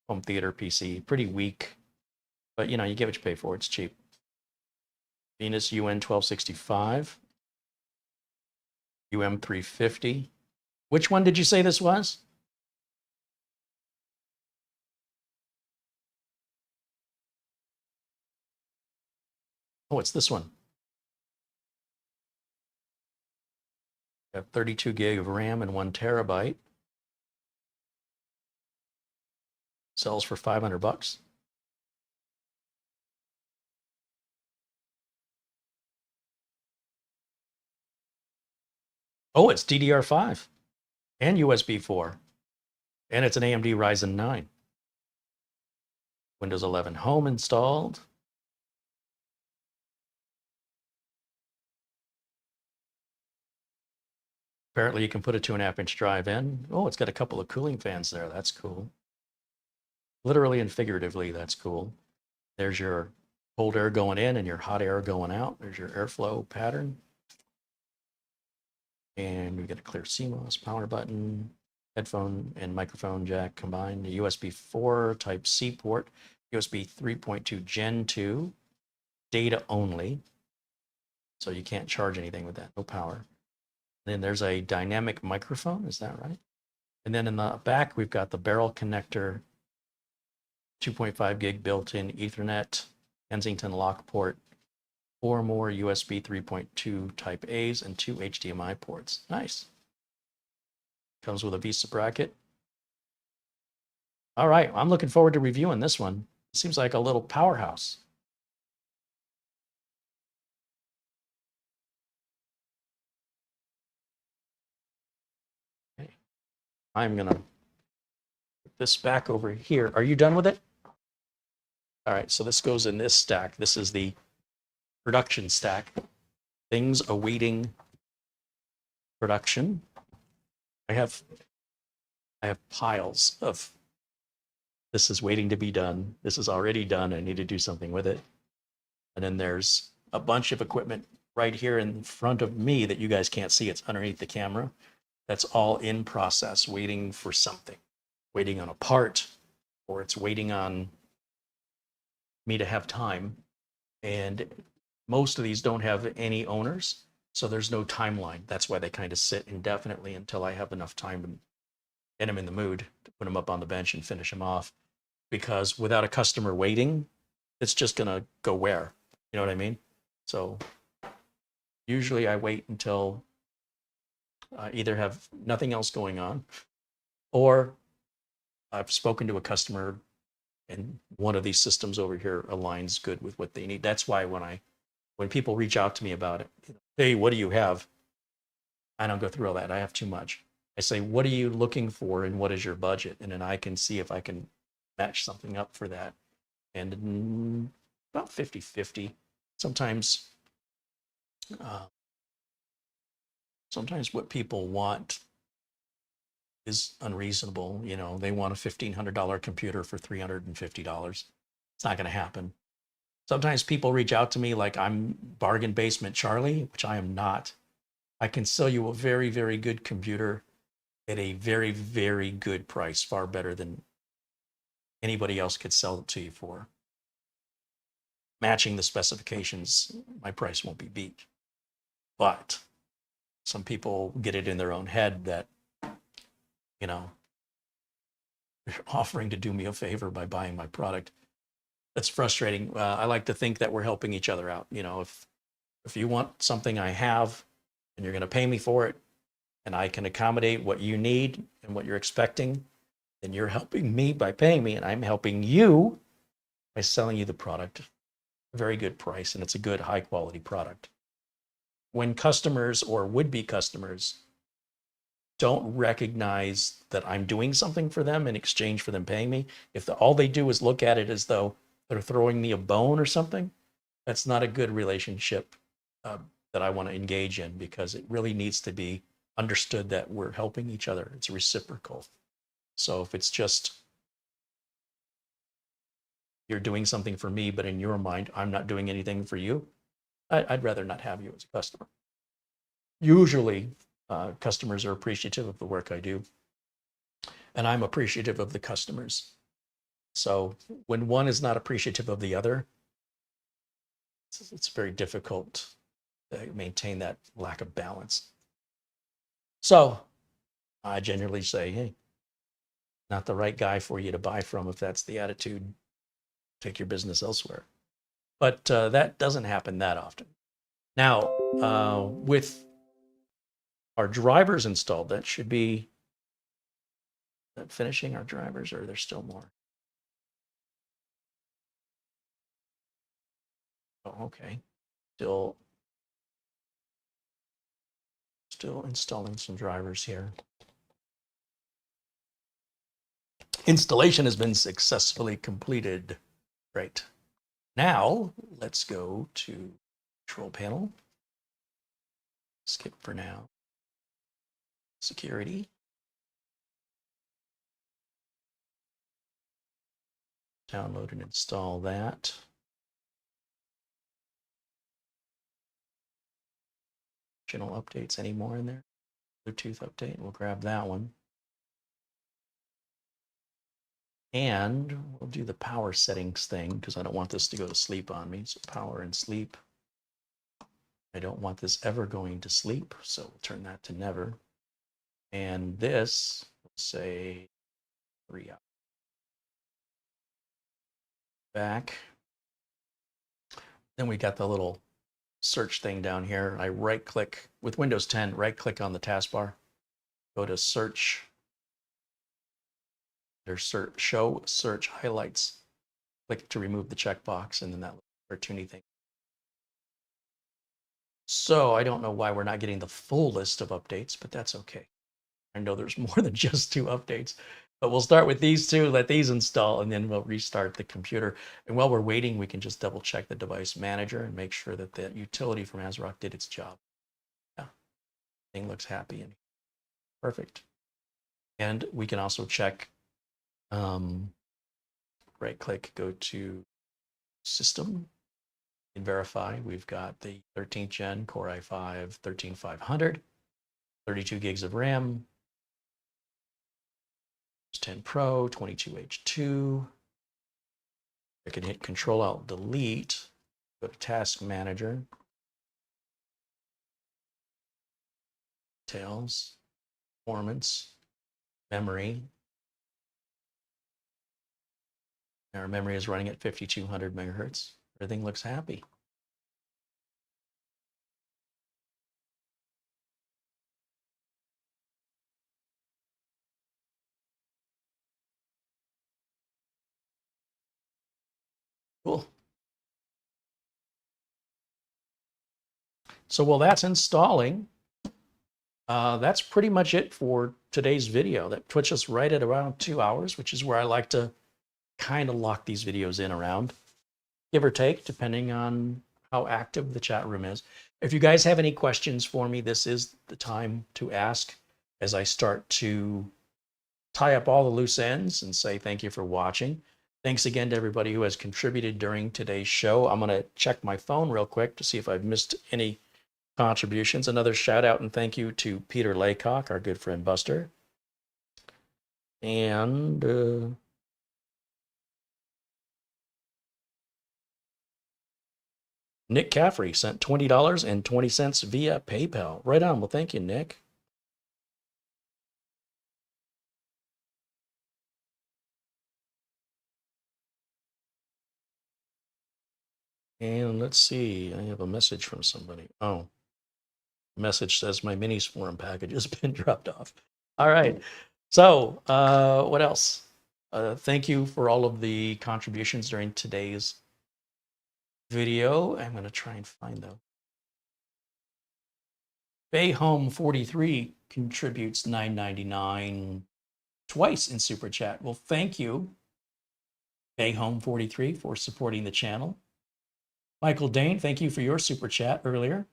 home theater PC. Pretty weak, but you know, you get what you pay for. It's cheap. Venus UN1265, UM350. Which one did you say this was? Oh, it's this one. Got 32 gig of RAM and 1 terabyte. Sells for $500. Oh, it's DDR5 and USB 4. And it's an AMD Ryzen 9. Windows 11 Home installed. Apparently you can put a 2.5-inch drive in. Oh, it's got a couple of cooling fans there. That's cool. Literally and figuratively, that's cool. There's your cold air going in and your hot air going out. There's your airflow pattern. And we get a clear CMOS power button, headphone and microphone jack combined, the USB 4 Type-C port, USB 3.2 Gen 2, data only. So you can't charge anything with that, no power. And then there's a dynamic microphone, is that right? And then in the back, we've got the barrel connector, 2.5 gig built-in Ethernet, Kensington lock port, 4 more USB 3.2 Type A's and 2 HDMI ports. Nice. Comes with a VESA bracket. All right, I'm looking forward to reviewing this one. It seems like a little powerhouse. Okay. I'm gonna put this back over here. Are you done with it? All right, so this goes in this stack. This is the production stack. Things awaiting production. I have piles of this is waiting to be done. This is already done. I need to do something with it. And then there's a bunch of equipment right here in front of me that you guys can't see. It's underneath the camera. That's all in process, waiting for something, waiting on a part, or it's waiting on me to have time. And most of these don't have any owners, so there's no timeline. That's why they kind of sit indefinitely until I have enough time and I'm in the mood to put them up on the bench and finish them off. Because without a customer waiting, it's just gonna go where? You know what I mean? So usually I wait until I either have nothing else going on, or I've spoken to a customer and one of these systems over here aligns good with what they need. That's why when people reach out to me about it, hey, what do you have? I don't go through all that. I have too much. I say, what are you looking for and what is your budget? And then I can see if I can match something up for that. And about 50-50. Sometimes what people want is unreasonable. You know, they want a $1,500 computer for $350. It's not going to happen. Sometimes people reach out to me like I'm bargain basement Charlie, which I am not. I can sell you a very, very good computer at a very, very good price, far better than anybody else could sell it to you for. Matching the specifications, my price won't be beat. But some people get it in their own head that, you know, they're offering to do me a favor by buying my product. That's frustrating. I like to think that we're helping each other out. You know, if you want something I have and you're going to pay me for it, and I can accommodate what you need and what you're expecting, then you're helping me by paying me, and I'm helping you by selling you the product. A very good price, and it's a good high quality product. When customers or would-be customers don't recognize that I'm doing something for them in exchange for them paying me, if all they do is look at it as though they're throwing me a bone or something, that's not a good relationship that I want to engage in, because it really needs to be understood that we're helping each other. It's reciprocal. So if it's just you're doing something for me, but in your mind, I'm not doing anything for you, I'd rather not have you as a customer. Usually, customers are appreciative of the work I do, and I'm appreciative of the customers. So when one is not appreciative of the other, it's very difficult to maintain that lack of balance. So I generally say, hey, not the right guy for you to buy from. If that's the attitude, take your business elsewhere. But that doesn't happen that often. Now, with our drivers installed, that should be finishing our drivers, or there's still more? Oh, okay. Still installing some drivers here. Installation has been successfully completed. Great. Now let's go to control panel. Skip for now. Security. Download and install that. General updates, any more in there? Bluetooth update, we'll grab that one. And we'll do the power settings thing, because I don't want this to go to sleep on me. So power and sleep. I don't want this ever going to sleep, so we'll turn that to never. And this, let's say 3 hours. Back. Then we got the little search thing down here. I right click with Windows 10, right click on the taskbar, go to search. There's show search highlights. Click to remove the checkbox, and then that cartoony thing. So I don't know why we're not getting the full list of updates, but that's okay. I know there's more than just 2 updates, but we'll start with these 2, let these install, and then we'll restart the computer. And while we're waiting, we can just double check the device manager and make sure that the utility from ASRock did its job. Yeah, thing looks happy and perfect. And we can also check, right click, go to system, and verify. We've got the 13th gen Core i5 13500, 32 gigs of RAM, 10 Pro, 22H2. I can hit Control Alt Delete, go to Task Manager, details, performance, memory. Our memory is running at 5200 megahertz. Everything looks happy. Cool. So while that's installing, that's pretty much it for today's video. That puts us right at around 2 hours, which is where I like to kind of lock these videos in around, give or take, depending on how active the chat room is. If you guys have any questions for me, this is the time to ask as I start to tie up all the loose ends and say thank you for watching. Thanks again to everybody who has contributed during today's show. I'm going to check my phone real quick to see if I've missed any contributions. Another shout out and thank you to Peter Laycock, our good friend Buster. And Nick Caffrey sent $20.20 via PayPal. Right on. Well, thank you, Nick. And let's see. I have a message from somebody. Oh, message says my mini forum package has been dropped off. All right. So, what else? Thank you for all of the contributions during today's video. I'm going to try and find them. BayHome43 contributes $9.99 twice in Super Chat. Well, thank you, BayHome43, for supporting the channel. Michael Dane, thank you for your Super Chat earlier.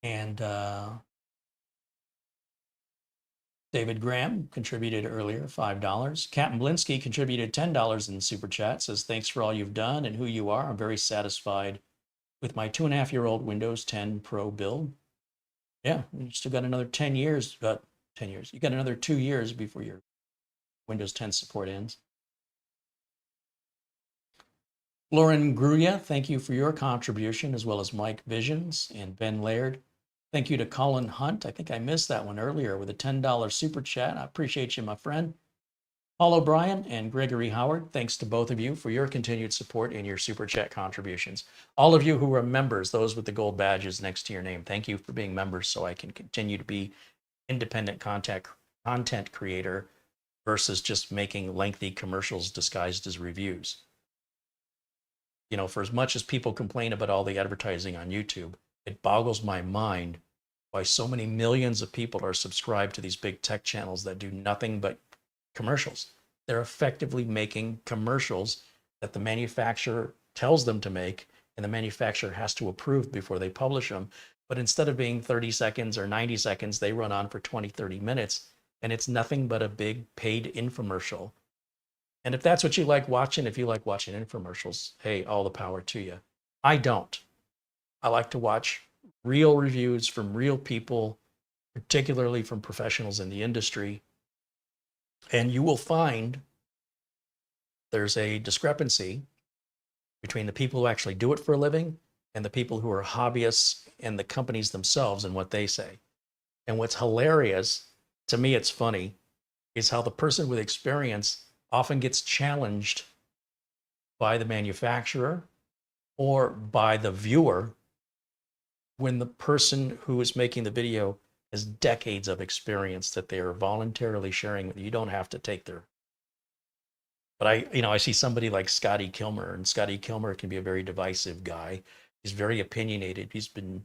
And David Graham contributed earlier, $5. Captain Blinsky contributed $10 in Super Chat, says, thanks for all you've done and who you are. I'm very satisfied with my 2.5-year-old Windows 10 Pro build. Yeah, you still got another 10 years, 10 years. You got another 2 years before your Windows 10 support ends. Lauren Gruya, thank you for your contribution, as well as Mike Visions and Ben Laird. Thank you to Colin Hunt. I think I missed that one earlier with a $10 super chat. I appreciate you, my friend. Paul O'Brien and Gregory Howard, thanks to both of you for your continued support and your super chat contributions. All of you who are members, those with the gold badges next to your name, thank you for being members so I can continue to be independent content creator versus just making lengthy commercials disguised as reviews. You know, for as much as people complain about all the advertising on YouTube, it boggles my mind why so many millions of people are subscribed to these big tech channels that do nothing but commercials. They're effectively making commercials that the manufacturer tells them to make, and the manufacturer has to approve before they publish them. But instead of being 30 seconds or 90 seconds, they run on for 20, 30 minutes, and it's nothing but a big paid infomercial. And if that's what you like watching, if you like watching infomercials, hey, all the power to you. I don't. I like to watch real reviews from real people, particularly from professionals in the industry. And you will find there's a discrepancy between the people who actually do it for a living and the people who are hobbyists and the companies themselves and what they say. And what's hilarious, to me it's funny, is how the person with experience often gets challenged by the manufacturer or by the viewer when the person who is making the video has decades of experience that they are voluntarily sharing with you. You don't have to take their. But I see somebody like Scotty Kilmer, and Scotty Kilmer can be a very divisive guy. He's very opinionated. He's been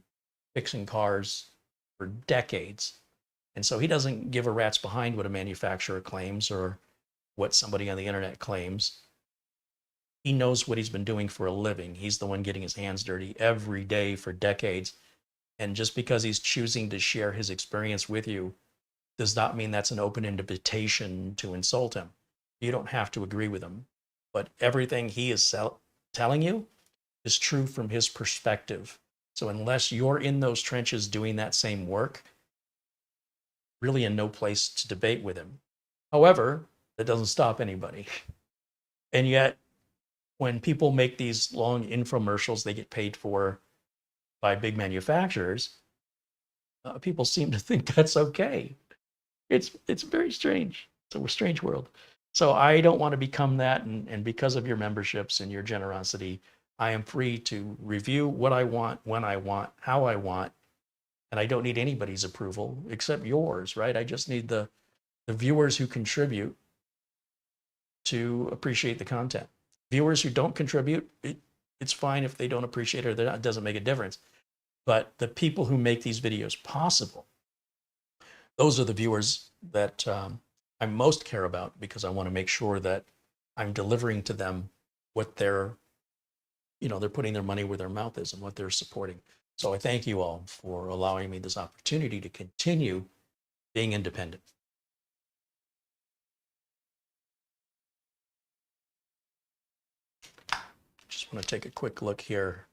fixing cars for decades. And so he doesn't give a rat's behind what a manufacturer claims or what somebody on the internet claims. He knows what he's been doing for a living. He's the one getting his hands dirty every day for decades. And just because he's choosing to share his experience with you does not mean that's an open invitation to insult him. You don't have to agree with him. But everything he is telling you is true from his perspective. So unless you're in those trenches doing that same work, really in no place to debate with him. However, that doesn't stop anybody. And yet, when people make these long infomercials they get paid for by big manufacturers, people seem to think that's okay. It's very strange. It's a strange world. So I don't want to become that. And because of your memberships and your generosity, I am free to review what I want, when I want, how I want. And I don't need anybody's approval except yours, right? I just need the viewers who contribute to appreciate the content. Viewers who don't contribute, it's fine if they don't appreciate it or it doesn't make a difference. But the people who make these videos possible, those are the viewers that I most care about, because I want to make sure that I'm delivering to them what they're putting their money where their mouth is and what they're supporting. So I thank you all for allowing me this opportunity to continue being independent. Just want to take a quick look here.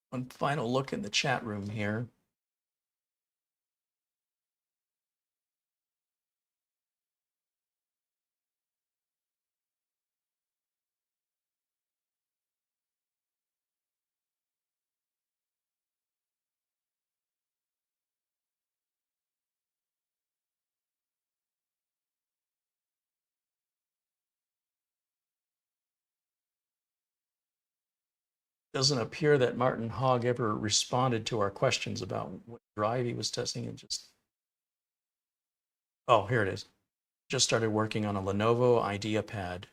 One final look in the chat room here. Doesn't appear that Martin Hogg ever responded to our questions about what drive he was testing and just. Oh, here it is. Just started working on a Lenovo IdeaPad.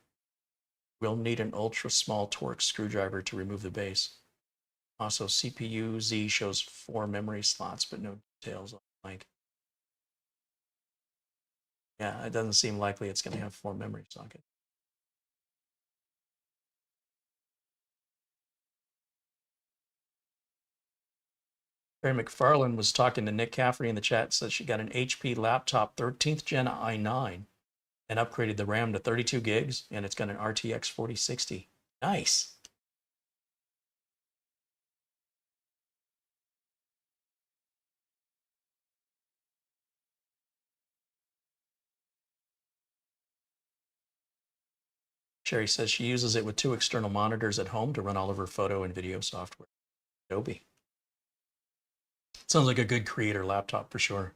We'll need an ultra small Torx screwdriver to remove the base. Also, CPU Z shows 4 memory slots, but no details on blank. Yeah, it doesn't seem likely it's going to have 4 memory sockets. Barry McFarland was talking to Nick Caffrey in the chat, says she got an HP laptop 13th gen i9 and upgraded the RAM to 32 gigs, and it's got an RTX 4060. Nice. Sherry says she uses it with 2 external monitors at home to run all of her photo and video software. Adobe. Sounds like a good creator laptop for sure.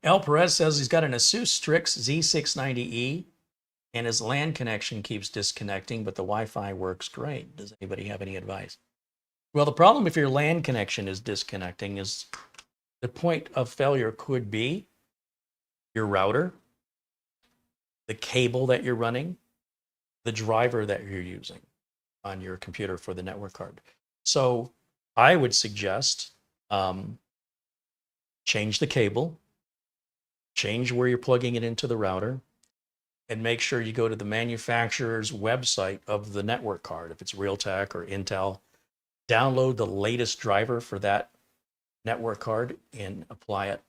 Al Perez says he's got an Asus Strix Z690E and his LAN connection keeps disconnecting, but the Wi-Fi works great. Does anybody have any advice? Well, the problem if your LAN connection is disconnecting is the point of failure could be your router, the cable that you're running, the driver that you're using on your computer for the network card. So I would suggest change the cable, change where you're plugging it into the router, and make sure you go to the manufacturer's website of the network card. If it's Realtek or Intel, download the latest driver for that network card and apply it.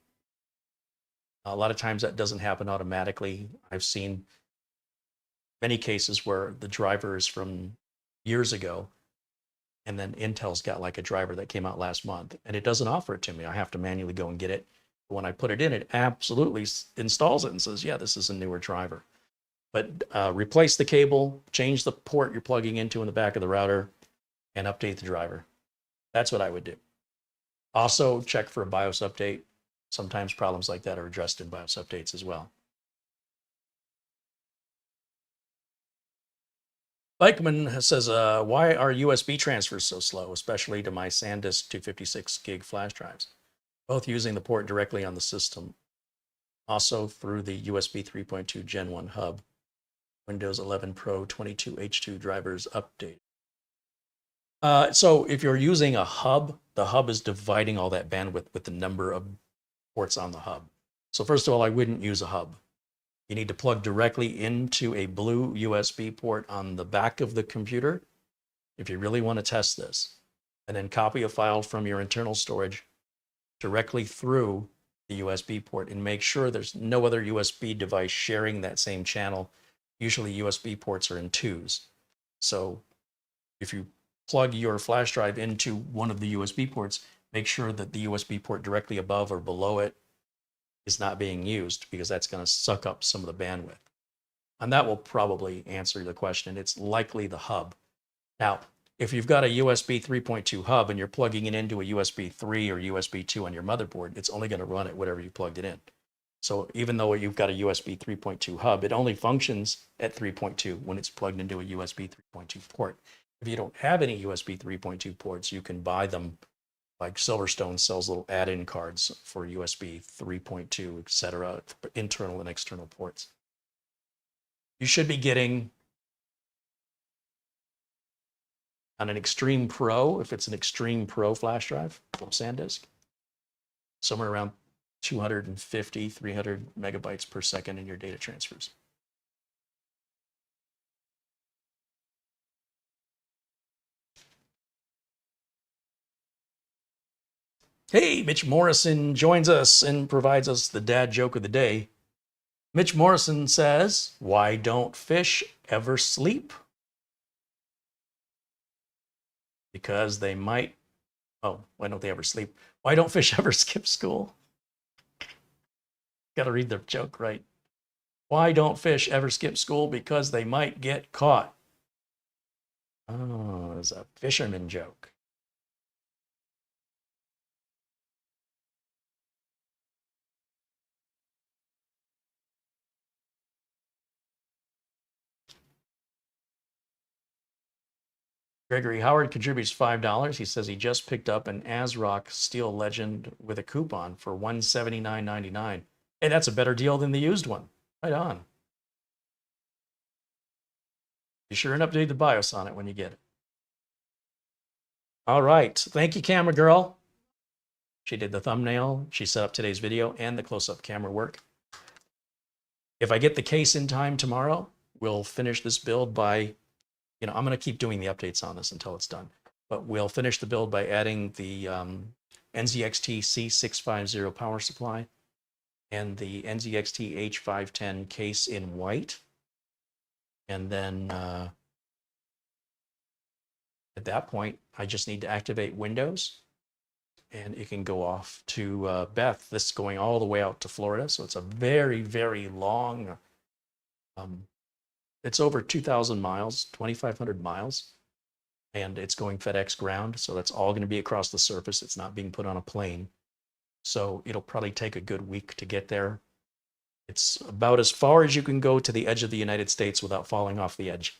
A lot of times that doesn't happen automatically. I've seen many cases where the driver is from years ago, and then Intel's got like a driver that came out last month, and it doesn't offer it to me. I have to manually go and get it. When I put it in, it absolutely installs it and says, yeah, this is a newer driver. But replace the cable, change the port you're plugging into in the back of the router, and update the driver. That's what I would do. Also, check for a BIOS update. Sometimes problems like that are addressed in BIOS updates as well. Bikeman says, why are USB transfers so slow, especially to my SanDisk 256 gig flash drives? Both using the port directly on the system. Also through the USB 3.2 Gen 1 hub. Windows 11 Pro 22H2 drivers update. So if you're using a hub, the hub is dividing all that bandwidth with the number of ports on the hub. So first of all, I wouldn't use a hub. You need to plug directly into a blue USB port on the back of the computer if you really want to test this. And then copy a file from your internal storage directly through the USB port and make sure there's no other USB device sharing that same channel. Usually USB ports are in 2s. So if you plug your flash drive into one of the USB ports, make sure that the USB port directly above or below it is not being used, because that's going to suck up some of the bandwidth. And that will probably answer the question. It's likely the hub. Now, if you've got a USB 3.2 hub and you're plugging it into a USB 3 or USB 2 on your motherboard, it's only going to run at whatever you plugged it in. So even though you've got a USB 3.2 hub, it only functions at 3.2 when it's plugged into a USB 3.2 port. If you don't have any USB 3.2 ports, you can buy them. Like Silverstone sells little add-in cards for USB 3.2, etc., internal and external ports. You should be getting on an Extreme Pro, if it's an Extreme Pro flash drive from SanDisk, somewhere around 250, 300 megabytes per second in your data transfers. Hey, Mitch Morrison joins us and provides us the dad joke of the day. Mitch Morrison says, why don't fish ever sleep? Because they might, oh, why don't they ever sleep? Why don't fish ever skip school? Got to read the joke right. Why don't fish ever skip school? Because they might get caught. Oh, it's a fisherman joke. Gregory Howard contributes $5. He says he just picked up an ASRock SteelLegend with a coupon for $179.99. Hey, that's a better deal than the used one. Right on. Be sure and update the BIOS on it when you get it. All right. Thank you, camera girl. She did the thumbnail. She set up today's video and the close-up camera work. If I get the case in time tomorrow, we'll finish this build by, I'm going to keep doing the updates on this until it's done. But we'll finish the build by adding the NZXT C650 power supply and the NZXT H510 case in white. And then at that point, I just need to activate Windows and it can go off to Beth. This is going all the way out to Florida. So it's a very, very long, it's over 2,000 miles, 2,500 miles. And it's going FedEx ground. So that's all going to be across the surface. It's not being put on a plane. So it'll probably take a good week to get there. It's about as far as you can go to the edge of the United States without falling off the edge.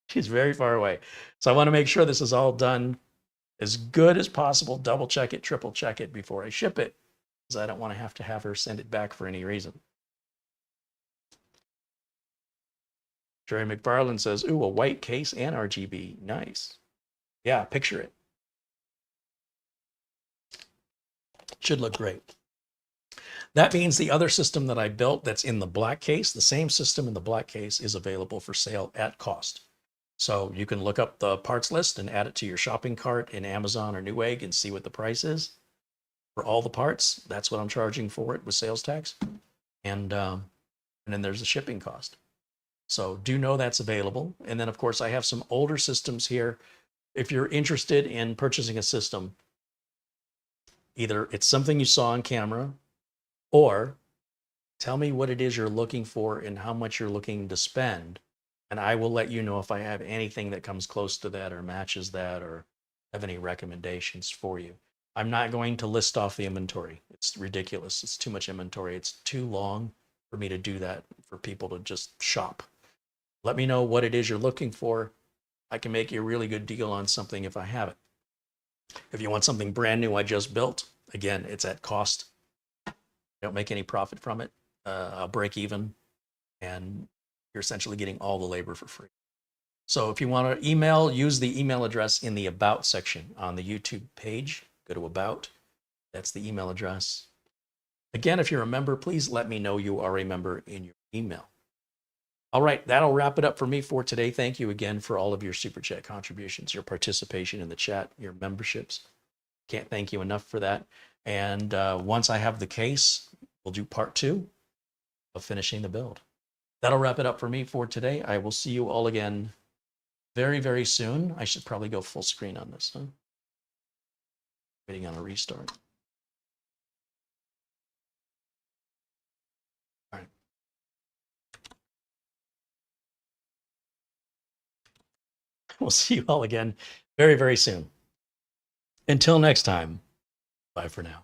She's very far away. So I want to make sure this is all done as good as possible. Double check it, triple check it before I ship it, because I don't want to have her send it back for any reason. Jerry McFarland says, ooh, a white case and RGB. Nice. Yeah, picture it. Should look great. That means the other system that I built that's in the black case, the same system in the black case is available for sale at cost. So you can look up the parts list and add it to your shopping cart in Amazon or Newegg and see what the price is for all the parts. That's what I'm charging for it with sales tax. And then there's the shipping cost. So do know that's available. And then of course I have some older systems here. If you're interested in purchasing a system, either it's something you saw on camera, or tell me what it is you're looking for and how much you're looking to spend. And I will let you know if I have anything that comes close to that or matches that or have any recommendations for you. I'm not going to list off the inventory. It's ridiculous. It's too much inventory. It's too long for me to do that, for people to just shop. Let me know what it is you're looking for. I can make you a really good deal on something if I have it. If you want something brand new I just built, again, it's at cost. I don't make any profit from it. I'll break even, and you're essentially getting all the labor for free. So if you want to email, use the email address in the About section on the YouTube page. Go to About. That's the email address. Again, if you're a member, please let me know you are a member in your email. All right, that'll wrap it up for me for today. Thank you again for all of your Super Chat contributions, your participation in the chat, your memberships. Can't thank you enough for that. And once I have the case, we'll do part 2 of finishing the build. That'll wrap it up for me for today. I will see you all again very, very soon. I should probably go full screen on this, huh? Waiting on a restart. All right. We'll see you all again very, very soon. Until next time, bye for now.